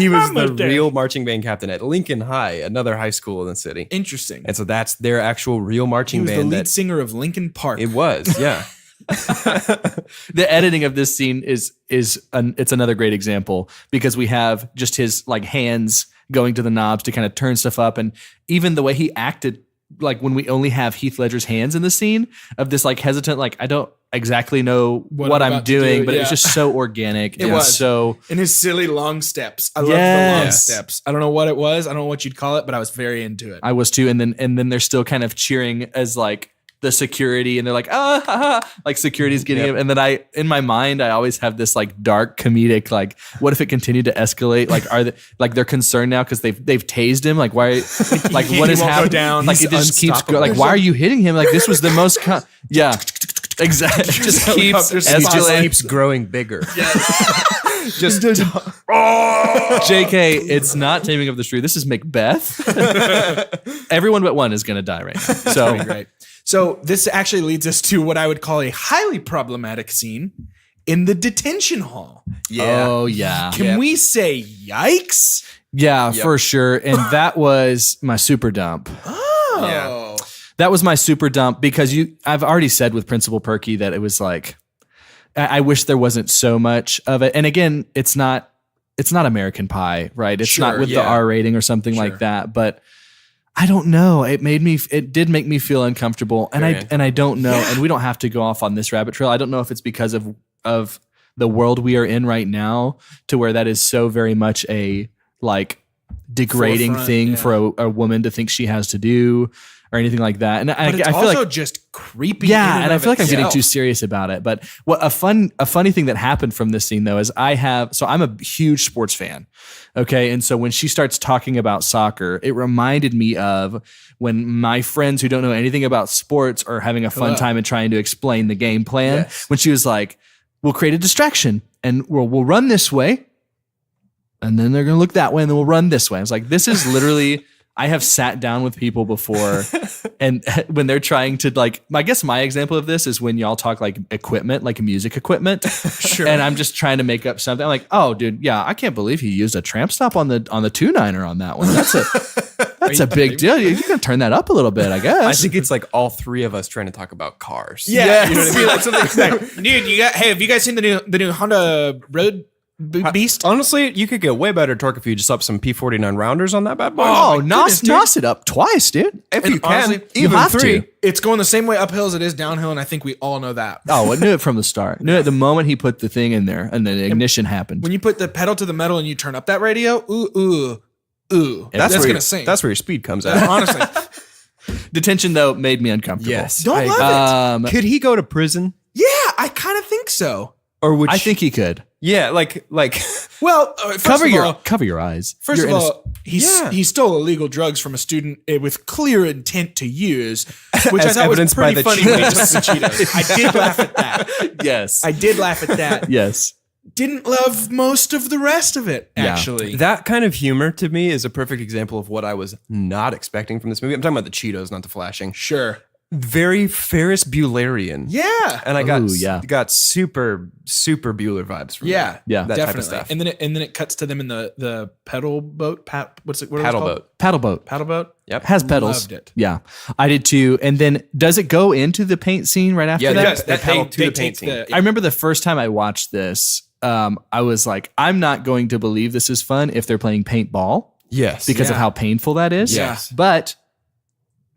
was the real marching band captain at Lincoln High, another high school in the city. Interesting. And so that's their actual real He marching was the band. lead singer of Linkin Park. It was, yeah. The editing of this scene it's another great example because we have just his like hands going to the knobs to kind of turn stuff up, and even the way he acted, like when we only have Heath Ledger's hands in the scene of this like hesitant, like I don't exactly know what I'm about to doing, do, but it yeah. was just so organic. It was. so And his silly long steps. I love the long Yes. steps. I don't know what it was. I don't know what you'd call it, but I was very into it. I was too, and then they're still kind of cheering as like the security, and they're like, ah, ha, ha, like security's getting him. And then in my mind, I always have this like dark comedic, like, what if it continued to escalate? Like, are they like they're concerned now because they've tased him? Like, why? Like, what is won't go happening? down. Like, He's it just keeps unstoppable. going. Like, why are you hitting him? Like, this was the most. Yeah, exactly. It just keeps Helicopter It just escalating. keeps growing bigger. Just JK, it's not Taming of the Shrew. This is Macbeth. Everyone but one is going to die right now. So Great. So this actually leads us to what I would call a highly problematic scene in the detention hall. Oh yeah. Can we say yikes? Yeah, for sure. And that was my super dump. Oh. That was my super dump because I've already said with Principal Perky that it was like, I wish there wasn't so much of it. And again, it's not American Pie, right? It's not Sure, with the yeah. R rating or something like that. But I don't know. It did make me feel uncomfortable. And I don't know. And we don't have to go off on this rabbit trail. I don't know if it's because of the world we are in right now to where that is so very much a like degrading Forefront, thing yeah. for a woman to think she has to do or anything like that. And But I it's feel also like just creepy. yeah, in and I of feel like I'm getting itself. too serious about it. But what a funny thing that happened from this scene though is I'm a huge sports fan. Okay. And so when she starts talking about soccer, it reminded me of when my friends who don't know anything about sports are having a fun time and trying to explain the game plan. Yes. When she was like, we'll create a distraction and we'll run this way. and then they're going to look that way, and then we'll run this way. I was like, this is literally, I have sat down with people before, and when they're trying to like, I guess my example of this is when y'all talk like equipment, like music equipment. Sure. And I'm just trying to make up something. I'm like, oh, dude, yeah, I can't believe he used a tramp stop on the 2.9er on that one. That's a big deal. You can turn that up a little bit, I guess. I think it's like all three of us trying to talk about cars. Yeah. You know what I mean? Like something like, Dude, have you guys seen the new Honda Road Beast? honestly, you could get way better torque if you just up some P49 rounders on that bad boy. oh, my nos goodness, dude. it up twice, dude. if and you can, honestly, you even have three. to. It's going the same way uphill as it is downhill, and I think we all know that. Oh, I knew it from the start. Knew it the moment he put the thing in there and then the ignition happened. When you put the pedal to the metal and you turn up that radio, ooh, that's where gonna your- sing. That's where your speed comes out. Honestly. Detention, though, made me uncomfortable. Yes. Don't love it. Could he go to prison? Yeah, I kind of think so. Or would I think he could. yeah, like Well, first Cover of your eyes. First You're of innocent. all, he stole illegal drugs from a student with clear intent to use, which I As thought was evidenced by pretty the funny when he took Cheetos. the Cheetos. I did laugh at that. Yes. I did laugh at that. Yes. Didn't love most of the rest of it, Yeah. actually. that kind of humor to me is a perfect example of what I was not expecting from this movie. I'm talking about the Cheetos, not the flashing. Sure. Very Ferris Buellerian. Yeah. And I got Ooh, yeah. got super Bueller vibes from Yeah. that. Yeah. that Definitely. type of stuff. And then it cuts to them in the pedal boat. What's it? What are those Paddle called? boat. Paddle boat. Paddle boat. Yep. Has pedals. Loved it. Yeah. I did too. And then does it go into the paint scene right after Yeah, that? yes. They paddle to the paint take scene. I remember the first time I watched this, I was like, I'm not going to believe this is fun if they're playing paintball Yes. because of Yeah. how painful that is. Yes. But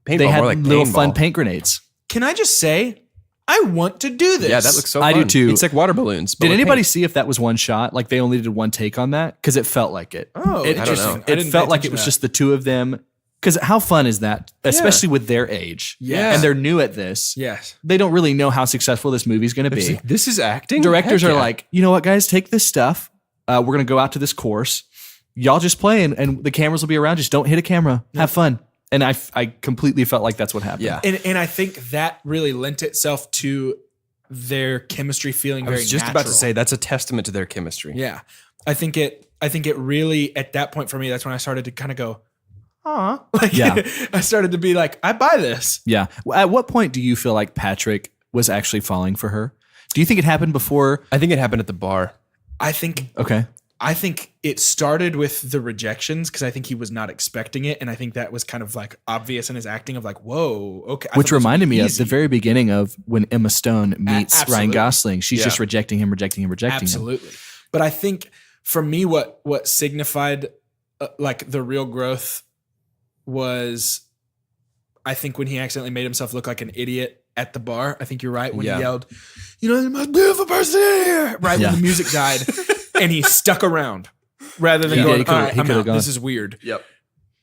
Paintball, they had more like little paintball. fun paint grenades. Can I just say, I want to do this. Yeah, that looks so I fun. do too. It's like water balloons. but Did with anybody paint. see if that was one shot? Like they only did one take on that? Because it felt like it. Oh, it, I don't know. I It didn't felt pay like attention it was to just the two of them. Because how fun is that? Especially with their age. Yeah. And they're new at this. Yes. They don't really know how successful this movie's going to It's be. like, this is acting? Directors Heck are yeah. like, you know what, guys, take this stuff. We're going to go out to this course. Y'all just play and the cameras will be around. Just don't hit a camera. Have fun. And I completely felt like that's what happened. Yeah. And I think that really lent itself to their chemistry feeling I very was just natural. about to say that's a testament to their chemistry. Yeah. I think it really, at that point for me, that's when I started to kind of go, aw. Like, Yeah. I started to be like, I buy this. Yeah. At what point do you feel like Patrick was actually falling for her? Do you think it happened before? I think it happened at the bar. I think Okay. it started with the rejections because I think he was not expecting it. And I think that was kind of like obvious in his acting of like, whoa, okay. I Which thought this would reminded be me of easy. the very beginning of when Emma Stone meets Ryan absolutely. Gosling. She's Yeah. just rejecting him. Absolutely. But I think for me, what signified like the real growth was, I think when he accidentally made himself look like an idiot at the bar. I think you're right when Yeah. he yelled, "You know, the most beautiful person here!" Right Yeah. when the music died, and he stuck around rather than Yeah, going, he could've- "All right, he I'm could've out. gone." This is weird." Yep.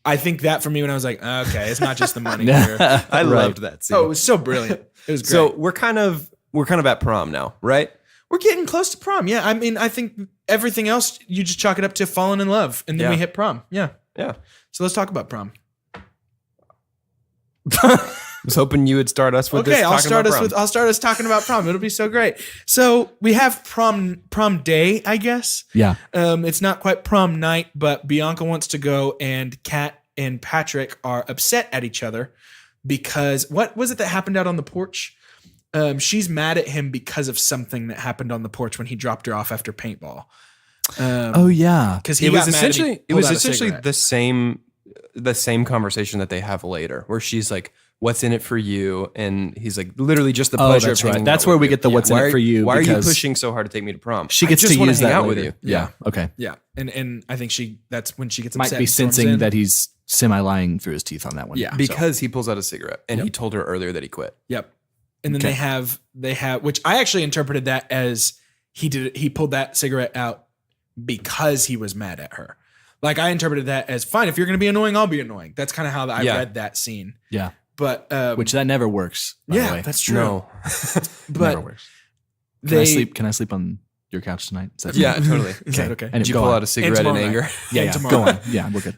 I think that for me when I was like, okay, it's not just the money here. I Right. loved that scene. Oh, it was so brilliant. It was great. So we're kind of at prom now, right? We're getting close to prom. Yeah. I mean, I think everything else, you just chalk it up to falling in love. And then Yeah. we hit prom. Yeah. Yeah. So let's talk about prom. I was hoping you would start us with this. Okay, I'll talking start about us prom. I'll start us talking about prom. It'll be so great. So we have prom day, I guess. Yeah. It's not quite prom night, but Bianca wants to go, and Kat and Patrick are upset at each other because what was it that happened out on the porch? She's mad at him because of something that happened on the porch when he dropped her off after paintball. Oh yeah. Because he It was got mad and he essentially pulled out a cigarette. the same conversation that they have later, where she's like, "What's in it for you?" And he's like, "Literally just the Oh, pleasure that's of right. hanging That's out where with we you." get the what's in Why it for you. Why are you because pushing so hard to take me to prom? She I gets just to wanna use hang that out with later. you. Yeah. Okay. Yeah, and I think that's when she gets Might upset be and storms sensing in. that he's semi lying through his teeth on that one. Yeah. Because he pulls out a cigarette, and he told her earlier that he quit. Yep. And then Okay. they have, which I actually interpreted that as he pulled that cigarette out because he was mad at her. Like I interpreted that as fine. If you're going to be annoying, I'll be annoying. That's kind of how I Yeah. read that scene. Yeah. But Which that never works. By the yeah, way. that's true. No. But never works. Can I sleep on your couch tonight? Is that Yeah, totally. Is that okay? And Did you go pull on. out a cigarette in tomorrow anger? night. Yeah, And yeah. tomorrow Go night. on. Yeah, we're good.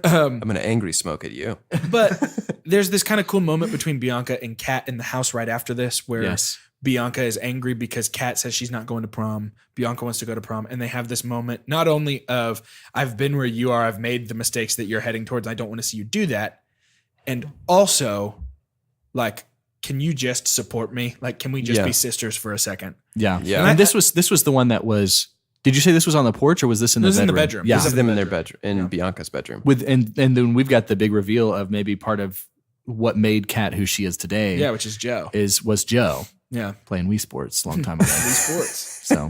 I'm gonna angry smoke at you. But there's this kind of cool moment between Bianca and Kat in the house right after this, where Yes. Bianca is angry because Kat says she's not going to prom. Bianca wants to go to prom. And they have this moment, not only of, I've been where you are, I've made the mistakes that you're heading towards, I don't want to see you do that. And also, like, can you just support me? Like, can we just be sisters for a second? Yeah. Yeah. And this was the one that was, did you say this was on the porch or was this in the bedroom? This is in the bedroom. Yeah. This is them in their bedroom, in Bianca's bedroom. And then we've got the big reveal of maybe part of what made Kat who she is today. Yeah, which is Joe. Was Joe. Yeah. Playing Wii Sports a long time ago. Wii Sports. So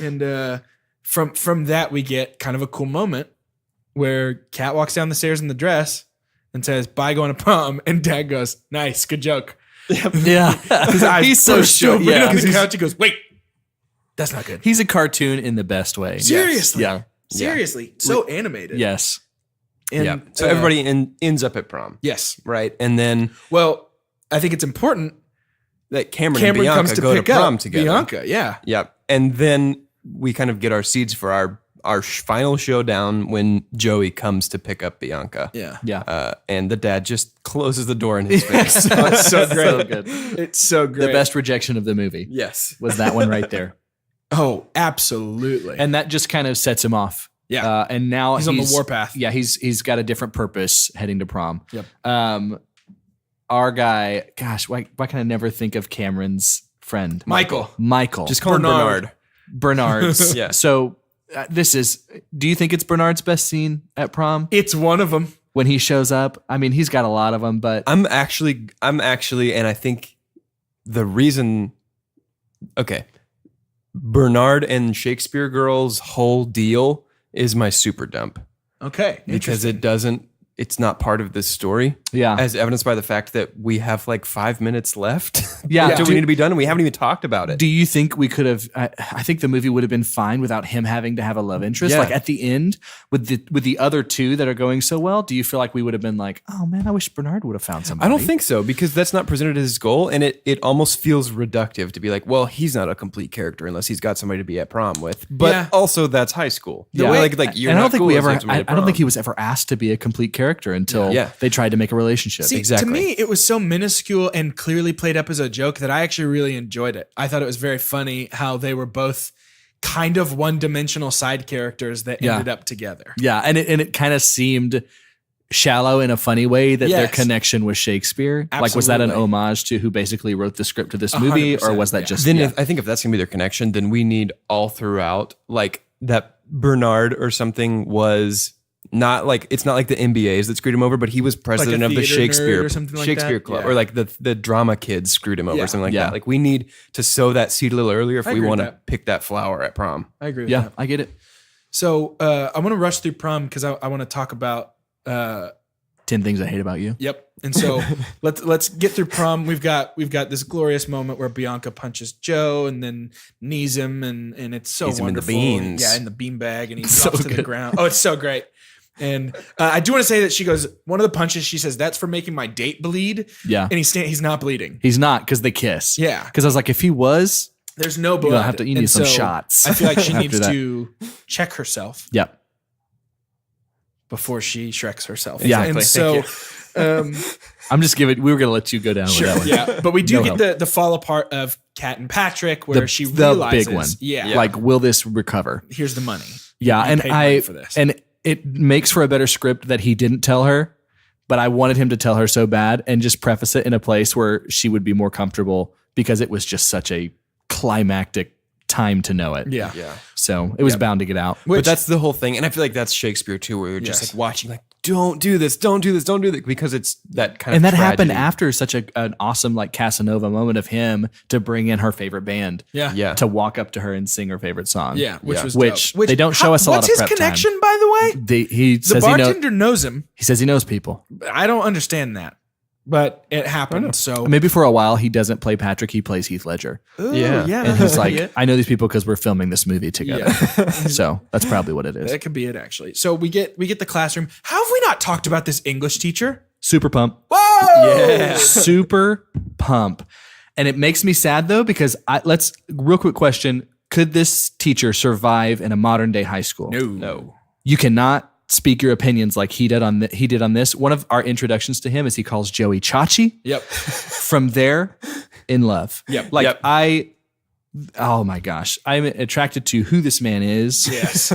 And from that, we get kind of a cool moment where Kat walks down the stairs in the dress and says, bye, going to prom. And Dad goes, nice, good joke. yeah. His eyes He's so burst sure. open Yeah. on the couch. He goes, wait, that's not good. He's a cartoon in the best way. Seriously. Yeah. Seriously. So animated. Yes. And, Yeah. So everybody ends up at prom. Yes. Right. And then Well, I think it's important. that Cameron and Cameron comes Bianca to go to pick prom up together. Bianca. Yeah. Yep. And then we kind of get our seeds for our final showdown when Joey comes to pick up Bianca. Yeah. Yeah. And the dad just closes the door in his face. It's so great. So good. It's so great. The best rejection of the movie Yes. was that one right there. Oh, absolutely. And that just kind of sets him off. Yeah. And now He's on the warpath. Yeah, he's got a different purpose heading to prom. Yep. Our guy, gosh, why can I never think of Cameron's friend? Michael. Just call him Bernard. Bernard's. Yeah. So do you think it's Bernard's best scene at prom? It's one of them. When he shows up? I mean, he's got a lot of them, but I'm actually, and I think the reason, okay, Bernard and Shakespeare Girl's whole deal is my super dump Okay. because it's not part of this story. yeah. As evidenced by the fact that we have like 5 minutes left. Yeah. Until we need to be done, and we haven't even talked about it. Do you think we could have? I think the movie would have been fine without him having to have a love interest. Yeah. Like at the end, with the other two that are going so well, do you feel like we would have been like, oh man, I wish Bernard would have found somebody? I don't think so, because that's not presented as his goal, and it almost feels reductive to be like, well, he's not a complete character unless he's got somebody to be at prom with. But Yeah. also, that's high school. Yeah. Like you're and I not don't think cool we as ever. if somebody I at don't prom. think he was ever asked to be a complete character until Yeah. they tried to make a relationship. See, Exactly. to me, it was so minuscule and clearly played up as a joke that I actually really enjoyed it. I thought it was very funny how they were both kind of one-dimensional side characters that Yeah. ended up together. Yeah, and it kind of seemed shallow in a funny way that their Yes. connection with Shakespeare. Like, was that an Absolutely. homage to who basically wrote the script of this movie, or 100%, was that yeah. just? Then yeah. I think if that's gonna be their connection, then we need all throughout like that Bernard or something was not like, it's not like the MBAs that screwed him over, but he was president of the theater nerd Shakespeare or something like Shakespeare that? Club, Yeah. or like the drama kids screwed him over, Yeah. or something like Yeah. that. Like we need to sow that seed a little earlier if I we agree want with to that. pick that flower at prom. I agree with Yeah, that. I get it. So I want to rush through prom because I want to talk about 10 Things I Hate About You. Yep. And so let's get through prom. We've got this glorious moment where Bianca punches Joe and then knees him and it's so Knees him in the wonderful. beans. Yeah, in the beanbag, and he So drops to the good. ground. Oh, it's so great. And I do want to say that she goes, one of the punches, she says, that's for making my date bleed. Yeah, And he's not bleeding. he's not because they kiss. Yeah. because I was like, if he was, There's no blood. you need And some so shots. I feel like she after needs that. to check herself Yep. before she Shreks herself. Yeah. And Exactly. so I'm just giving. We were gonna let you go down with that one. yeah, but we do No get the fall apart of Kat and Patrick where she the realizes, big one. yeah, Like, will this recover? here's the money. Yeah, You and paid money I for this. and it makes for a better script that he didn't tell her, but I wanted him to tell her so bad and just preface it in a place where she would be more comfortable because it was just such a climactic time to know it. Yeah. Yeah. So it was bound to get out. But that's the whole thing. And I feel like that's Shakespeare too, where you're just Yes. like watching, like, don't do this, don't do this, don't do that, because it's that kind And of that happened tragedy. after such an awesome like Casanova moment of him to bring in her favorite band. Yeah. Yeah. To walk up to her and sing her favorite song. Yeah, which Yeah. was Which dope. they don't show us a lot what's of his prep time. connection, by the way? He The says bartender knows him. he says he knows people. I don't understand that, but it happened. So Maybe for a while he doesn't play Patrick, he plays Heath Ledger. Ooh, Yeah. yeah, And he's like, yeah. I know these people because we're filming this movie together. Yeah. So that's probably what it is. That could be it, actually. So we get the classroom. How have we not talked about this English teacher? Super pump. Whoa! Super pump. And it makes me sad though, because let's real quick question. Could this teacher survive in a modern day high school? No. No. You cannot. speak your opinions like he did on this. One of our introductions to him is he calls Joey Chachi. Yep. From there, in love. Yep. Like Yep. oh my gosh, I'm attracted to who this man is. Yes.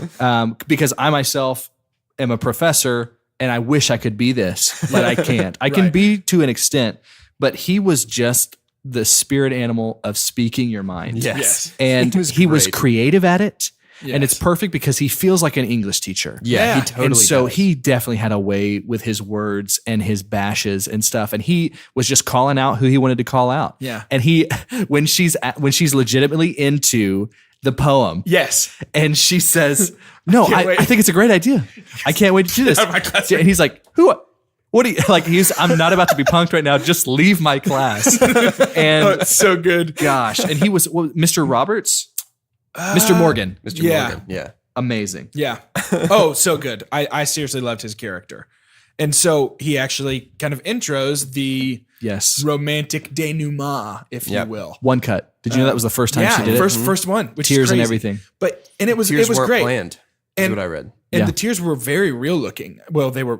Because I myself am a professor and I wish I could be this, but I can't. I can Right. be to an extent, but he was just the spirit animal of speaking your mind. Yes. And he was great. creative at it. Yes. And it's perfect because he feels like an English teacher. Yeah, he Yeah. totally And so does. he definitely had a way with his words and his bashes and stuff. And he was just calling out who he wanted to call out. Yeah. And he, when she's legitimately into the poem, Yes. and she says, "No, can't I wait. think it's a great idea. I can't wait to do this." Out of my classroom. And he's like, "Who? What do you like?" I'm not about to be punked right now. Just leave my class. Oh, And it's so good. gosh, and he was Mr. Roberts, Mr. Morgan, Mr. Yeah. Morgan. Yeah. amazing. Yeah. Oh, so good. I seriously loved his character. And so he actually kind of intros the Yes, romantic denouement, if Yep. you will. one cut. Did you know that was the first time Yeah, she did first it? first one, which Tears is and crazy. everything. But it was Tears weren't great. planned. Is And- what I read. And Yeah. the tears were very real looking. Well, they were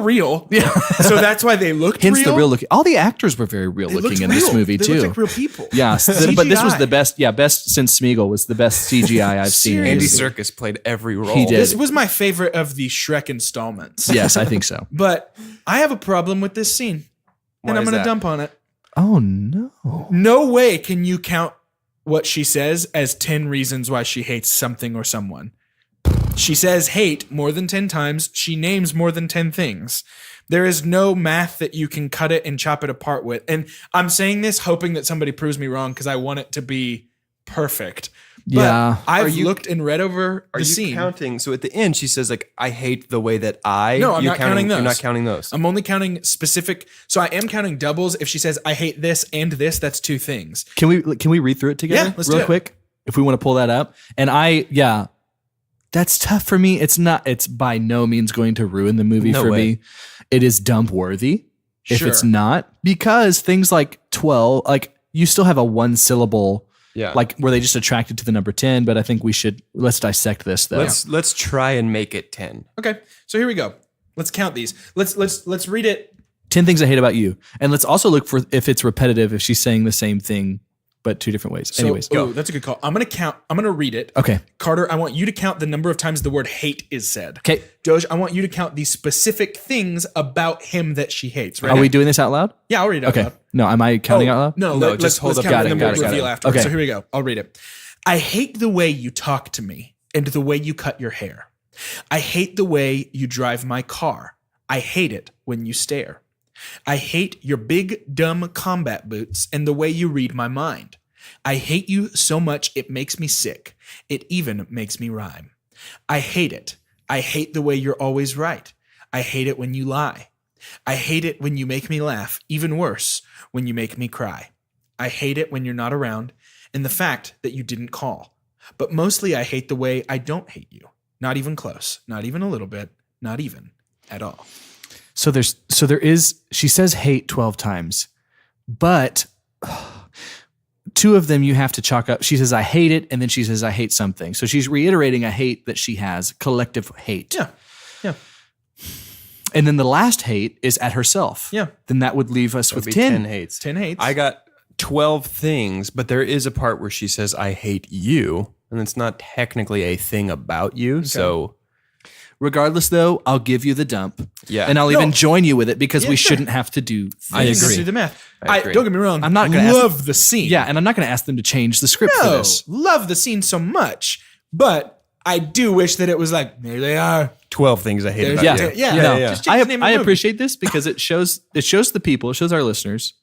real. Yeah. So that's why they looked Hence real. the real looking. All the actors were very real They looking looked in this real. movie They too. looked like real people. Yeah, but this was CGI. the best. Yeah, best since Smeagol was the best CGI I've seen. Seriously. Andy Serkis played every role. He did. This was my favorite of the Shrek installments. Yes, I think so. But I have a problem with this scene. Why And I'm is going to that? dump on it. Oh no. No way can you count what she says as 10 reasons why she hates something or someone. She says hate more than 10 times. She names more than 10 things. There is no math that you can cut it and chop it apart with. And I'm saying this hoping that somebody proves me wrong because I want it to be perfect. But Yeah. I've you- looked and read over Are the you scene. counting? So at the end, she says, like, I hate the way that I. No, I'm You're not counting those. You're not counting those. I'm only counting specific. So I am counting doubles. If she says I hate this and this, that's 2 things. Can we read through it together Yeah, let's real do it. quick? If we want to pull that up. And that's tough for me. It's by no means going to ruin the movie No for way. me. It is dump worthy if Sure. it's not, because things like 12, like you still have a one syllable, Yeah. like were they just attracted to the number 10? But I think let's dissect this though. Let's try and make it 10. Okay, so here we go. Let's count these. Let's read it. 10 things I hate about you. And let's also look for if it's repetitive, if she's saying the same thing, but 2 different ways. So, Anyways, go. ooh, that's a good call. I'm gonna read it. Okay. Carter, I want you to count the number of times the word hate is said. Okay. Doge, I want you to count the specific things about him that she hates. Right? Are we doing this out loud? Yeah, I'll read it out Okay. loud. No, am I counting out loud? No, No, let's just hold let's up. count Got it, and it, then got we'll it, got reveal it. afterwards. Okay. So here we go. I'll read it. I hate the way you talk to me and the way you cut your hair. I hate the way you drive my car. I hate it when you stare. I hate your big, dumb combat boots and the way you read my mind. I hate you so much it makes me sick. It even makes me rhyme. I hate it. I hate the way you're always right. I hate it when you lie. I hate it when you make me laugh. Even worse, when you make me cry. I hate it when you're not around and the fact that you didn't call. But mostly I hate the way I don't hate you. Not even close. Not even a little bit. Not even at all. So there is, she says hate 12 times, but 2 of them you have to chalk up. She says, I hate it. And then she says, I hate something. So she's reiterating a hate that she has, collective hate. Yeah. Yeah. And then the last hate is at herself. Yeah. Then that would leave us Would with be 10. 10 hates. 10 hates. I got 12 things, but there is a part where she says, I hate you. And it's not technically a thing about you. So, Regardless, though, I'll give you the dump. yeah. And I'll No. even join you with it because Yeah, we sure. shouldn't have to do I things. Let's agree. do the math. I agree. Don't get me wrong. I'm not gonna love the scene. Yeah, and I'm not going to ask them to change the script for No, this. love the scene so much. But I do wish that it was like, there they are. 12 things I hate There's- about Yeah. you. Yeah. No, yeah. Just change the name of I the movie. appreciate this because it shows the people, it shows our listeners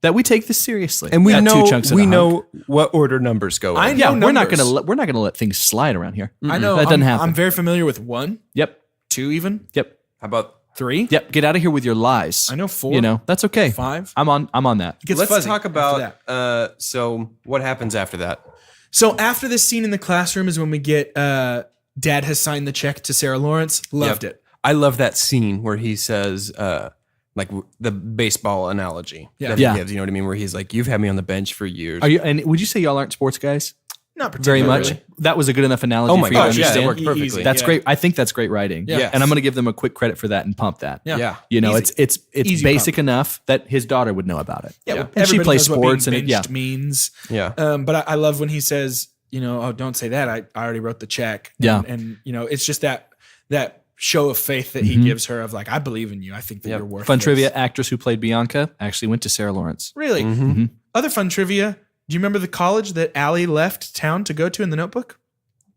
that we take this seriously. And we At know Two Chunks and a Hunk. know what order numbers go in. I know Yeah, we're not numbers. gonna let things slide around here. I know. that doesn't I'm, happen. I'm very familiar with 1, Yep, 2 even, yep, How about 3. yep. Get out of here with your lies. I know 4. You know that's okay. 5. I'm on that. It gets let's fuzzy talk after about that. so what happens after that? So after this scene in the classroom is when we get Dad has signed the check to Sarah Lawrence. Loved Yep. it. I love that scene where he says like the baseball analogy Yeah. that he Yeah. gives, you know what I mean, where he's like, you've had me on the bench for years. Are you? And would you say y'all aren't sports guys? Not very particularly. much. That was a good enough analogy Oh my for you to gosh, yeah, understand. it worked perfectly. Easy. That's Yeah. great. I think that's great writing. Yeah. And I'm going to give them a quick credit for that and pump that. Yeah. You know, Easy. it's Easy basic pump. enough that his daughter would know about it. Yeah, well, And she everybody plays knows what being sports and benched means. Yeah. But I love when he says, you know, oh, don't say that. I already wrote the check. Yeah. And you know, it's just that show of faith that he gives her of like, I believe in you. I think that you're worth Fun this. trivia, actress who played Bianca actually went to Sarah Lawrence. Really? Other fun trivia. Do you remember the college that Allie left town to go to in the Notebook?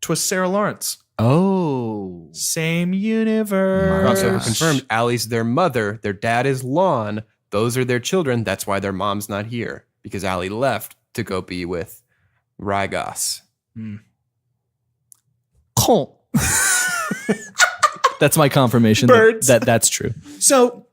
'Twas Sarah Lawrence. Oh. Same universe. Also confirmed, Allie's their mother. Their dad is Lon. Those are their children. That's why their mom's not here. Because Allie left to go be with Rygos. That's my confirmation Birds. that that's true. So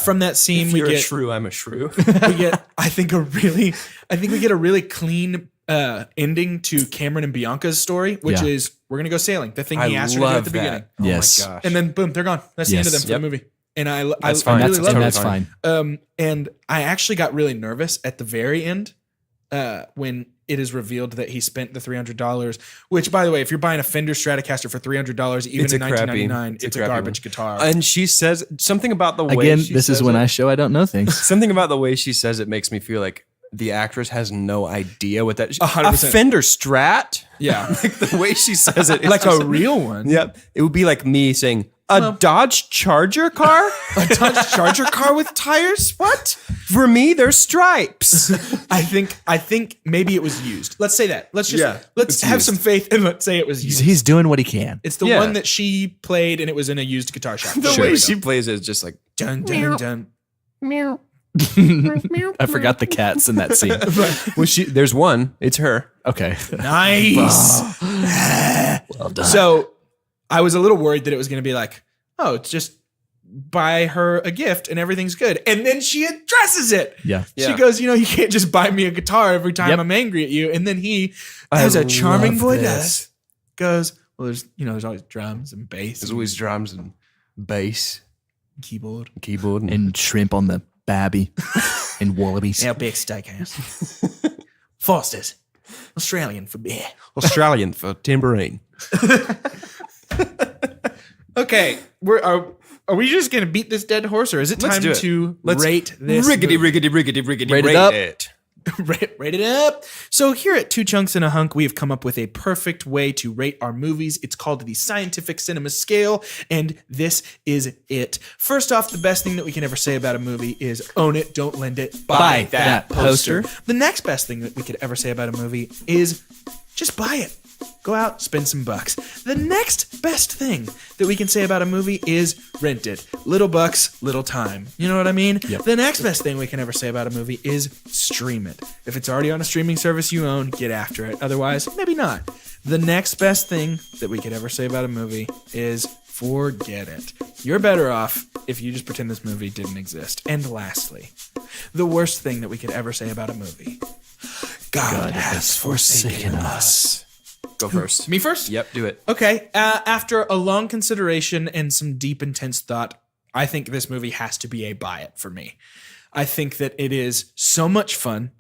from that scene, If we you're a get shrew, I'm a shrew. we get I think we get a really clean ending to Cameron and Bianca's story, which Yeah. is we're gonna go sailing. The thing I he asked her to do at love the that. beginning, Oh Yes. my gosh. and then boom, they're gone. That's the end of them Yes. for the movie. And I That's I fine. really That's, love and it. that's fine. And I actually got really nervous at the very end when it is revealed that he spent the $300. Which, by the way, if you're buying a Fender Stratocaster for $300, even It's in a crappy- 1999, it's a crappy garbage one. guitar. And she says something about the way Again, she this is says when it. I show I don't know things. Something about the way she says it makes me feel like the actress has no idea what that 100%. A Fender Strat? yeah, Like the way she says it. like a real one. Yep. It would be like me saying, a Dodge Charger car? A Dodge Charger car with tires? What? For me, they're stripes. I think maybe it was used. Let's say that. Let's just let's it's have used. some faith and let's say it was used. He's doing what he can. It's the Yeah. one that she played and it was in a used guitar shop. The Sure. way she plays it is just like, dun dun dun. I forgot the cats in that scene. well, there's one. It's her. Okay. Nice. Well done. So I was a little worried that it was going to be like, oh, it's just buy her a gift and everything's good. And then she addresses it. Yeah. She Yeah. goes, you know, you can't just buy me a guitar every time Yep. I'm angry at you. And then he, I as a charming love boy this. does, goes, well, there's always drums and bass There's and always drums and bass, keyboard. keyboard, And shrimp on the babby and wallabies. Our big steakhouse. Foster's. Australian for beer. Australian for tambourine. Okay, are we just gonna beat this dead horse, or is it Let's time do it. to Let's rate this? riggedy, movie? riggedy. Rate it up. Rate it up. So here at Two Chunks and a Hunk, we have come up with a perfect way to rate our movies. It's called the Scientific Cinema Scale, and this is it. First off, the best thing that we can ever say about a movie is own it, don't lend it, buy that poster. The next best thing that we could ever say about a movie is just buy it. Go out, spend some bucks. The next best thing that we can say about a movie is rent it. Little bucks, little time. You know what I mean? Yep. The next best thing we can ever say about a movie is stream it. If it's already on a streaming service you own, get after it. Otherwise, maybe not. The next best thing that we could ever say about a movie is forget it. You're better off if you just pretend this movie didn't exist. And lastly, the worst thing that we could ever say about a movie. God has forsaken us. Go first. Me first? Yep, do it. Okay. After a long consideration and some deep, intense thought, I think this movie has to be a buy it for me. I think that it is so much fun.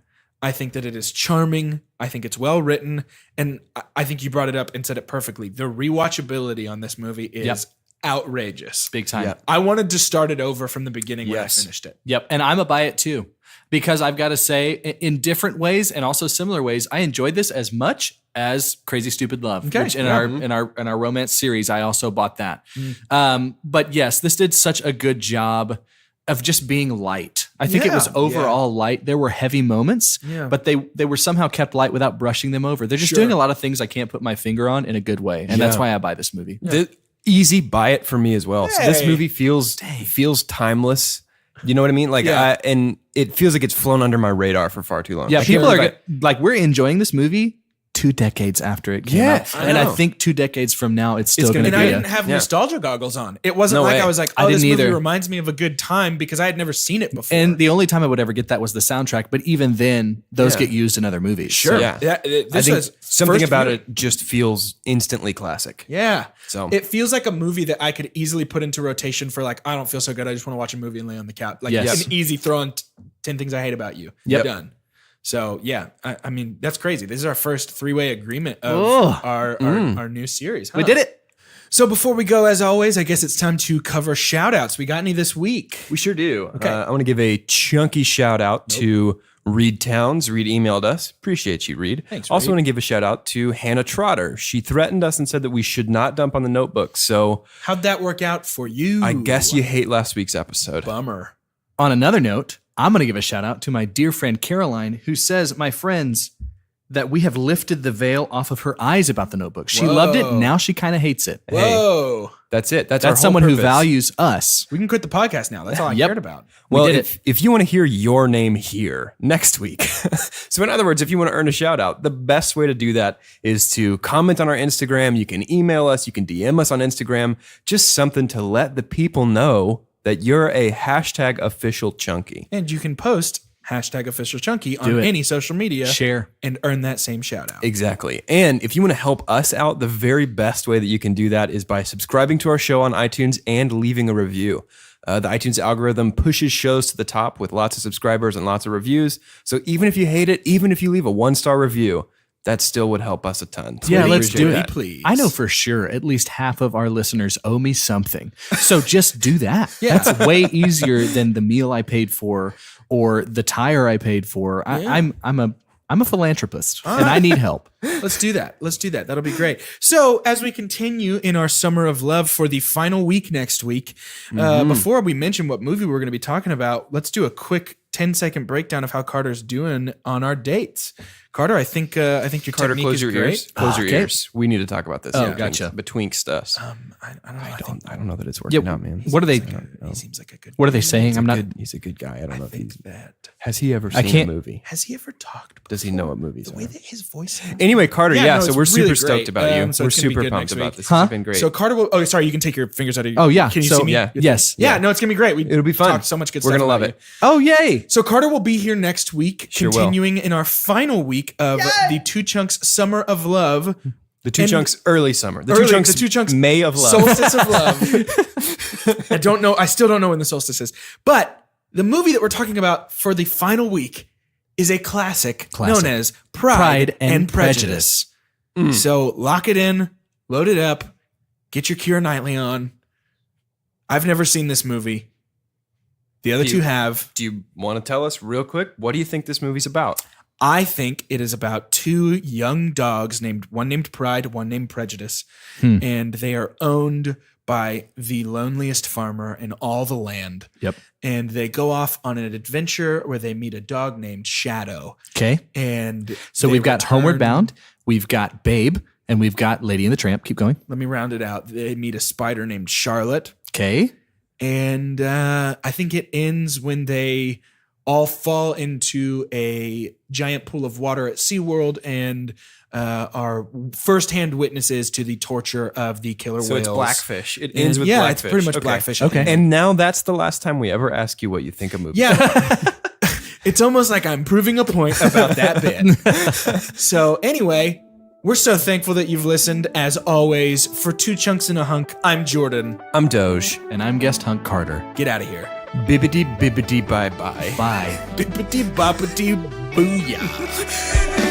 I think that it is charming. I think it's well written. And I think you brought it up and said it perfectly. The rewatchability on this movie is outrageous. Big time. Yep. I wanted to start it over from the beginning when I Yes. finished it. Yep. And I'm a buy it too. Because I've got to say, in different ways and also similar ways, I enjoyed this as much as Crazy Stupid Love. Okay. Which in Yeah. our romance series, I also bought that. But yes, this did such a good job of just being light. I think it was Yeah. overall light. There were heavy moments, Yeah. but they were somehow kept light without brushing them over. They're just Sure. doing a lot of things I can't put my finger on in a good way. And that's Yeah. why I buy this movie. The easy buy it for me as well. So this Hey. movie feels timeless. You know what I mean? Like, Yeah. and it feels like it's flown under my radar for far too long. Yeah, I can't people are believe like, we're enjoying this movie 2 decades after it came Yes, out. I And I know. think 2 decades from now, it's still It's going gonna to And be I a didn't have Yeah. nostalgia goggles on. It wasn't No like way. I was like, I oh, this didn't movie either. reminds me of a good time because I had never seen it before. And the only time I would ever get that was the soundtrack. But even then, those get used in other movies. Sure. Yeah. This I think was something first about viewing. it just feels instantly classic. Yeah. So- it feels like a movie that I could easily put into rotation for like, I don't feel so good. I just want to watch a movie and lay on the couch. Like Yes. an easy throw on 10 things I hate about you. Yep. Done. So yeah, I mean that's crazy. This is our first 3-way agreement of our new series. Huh? We did it. So before we go, as always, I guess it's time to cover shout outs. We got any this week? We sure do. Okay. I want to give a chunky shout out to Reed Towns. Reed emailed us. Appreciate you, Reed. Thanks, Also Reed. want to give a shout out to Hannah Trotter. She threatened us and said that we should not dump on the notebook. So How'd that work out for you? I guess you hate last week's episode. Bummer. On another note, I'm going to give a shout out to my dear friend Caroline, who says, my friends, that we have lifted the veil off of her eyes about the notebook. She loved it. Now she kind of hates it. Whoa. That's it. That's our That's whole someone who purpose. values us. We can quit the podcast now. That's all I Yep. cared about. Well, did if you want to hear your name here next week, so in other words, if you want to earn a shout out, the best way to do that is to comment on our Instagram. You can email us, you can DM us on Instagram, just something to let the people know that you're a hashtag official chunky. And you can post hashtag official chunky on Do it. any social media. Share. And earn that same shout out. Exactly. And if you want to help us out, the very best way that you can do that is by subscribing to our show on iTunes and leaving a review. The iTunes algorithm pushes shows to the top with lots of subscribers and lots of reviews. So even if you hate it, even if you leave a 1-star review, that still would help us a ton. So Yeah, we let's appreciate do that. it. Please. I know for sure at least half of our listeners owe me something. So just do that. Yeah. That's way easier than the meal I paid for or the tire I paid for. I'm a philanthropist and I need help. Let's do that. Let's do that. That'll be great. So, as we continue in our summer of love for the final week next week, before we mention what movie we're going to be talking about, let's do a quick 10-second breakdown of how Carter's doing on our dates. Carter, I think your Carter, technique close is your great. ears. Close your Okay. ears. We need to talk about this. Oh, gotcha. Betwixt us. I don't know. I don't know that it's working Yeah, out, man. what are they? He seems like a good. What are they saying? I'm not. He's a good guy. I don't know if he's. That Has he ever I seen a can't- movie? has he ever talked? Does he know what movies The are? way that his voice sounds. Anyway, Carter, Yeah, yeah, no, so it's we're really super great. stoked about you. So We're it's gonna be super good pumped next about week. this. Huh? This has been great. So Carter will. Oh, sorry. You can take your fingers out of. Oh, yeah. Can you So- see me? yeah. Yes. Yeah. No, it's gonna be great. It'll be fun. Talked so much good We're stuff. gonna love about it. you. Oh, yay. So Carter will be here next week, Sure will. continuing in our final week of the Two Chunks Summer of Love. The Two And- Chunks early summer. The Early- Two Chunks the May of love. Solstice of Love. I don't know. I still don't know when the solstice is. But the movie that we're talking about for the final week is a classic. known as Pride and Prejudice. So lock it in, load it up, get your Keira Knightley on. I've never seen this movie. The other two have. Do you want to tell us real quick? What do you think this movie's about? I think it is about two young dogs one named Pride, one named Prejudice, and they are owned by the loneliest farmer in all the land. Yep. And they go off on an adventure where they meet a dog named Shadow. Okay. And So they we've got return- Homeward Bound, we've got Babe, and we've got Lady and the Tramp. Keep going. Let me round it out. They meet a spider named Charlotte. Okay. And I think it ends when they all fall into a giant pool of water at SeaWorld and are firsthand witnesses to the torture of the killer So whales. it's Blackfish. It And ends with yeah, Blackfish. it's pretty much Okay. Blackfish. Okay. And now that's the last time we ever ask you what you think of movies. Yeah. It's almost like I'm proving a point about that bit. So anyway, we're so thankful that you've listened. As always, for Two Chunks and a Hunk, I'm Jordan. I'm Doge. And I'm Guest Hunk Carter. Get out of here. Bibbidi bibbidi bye bye. Bye. Bippity boppity booyah.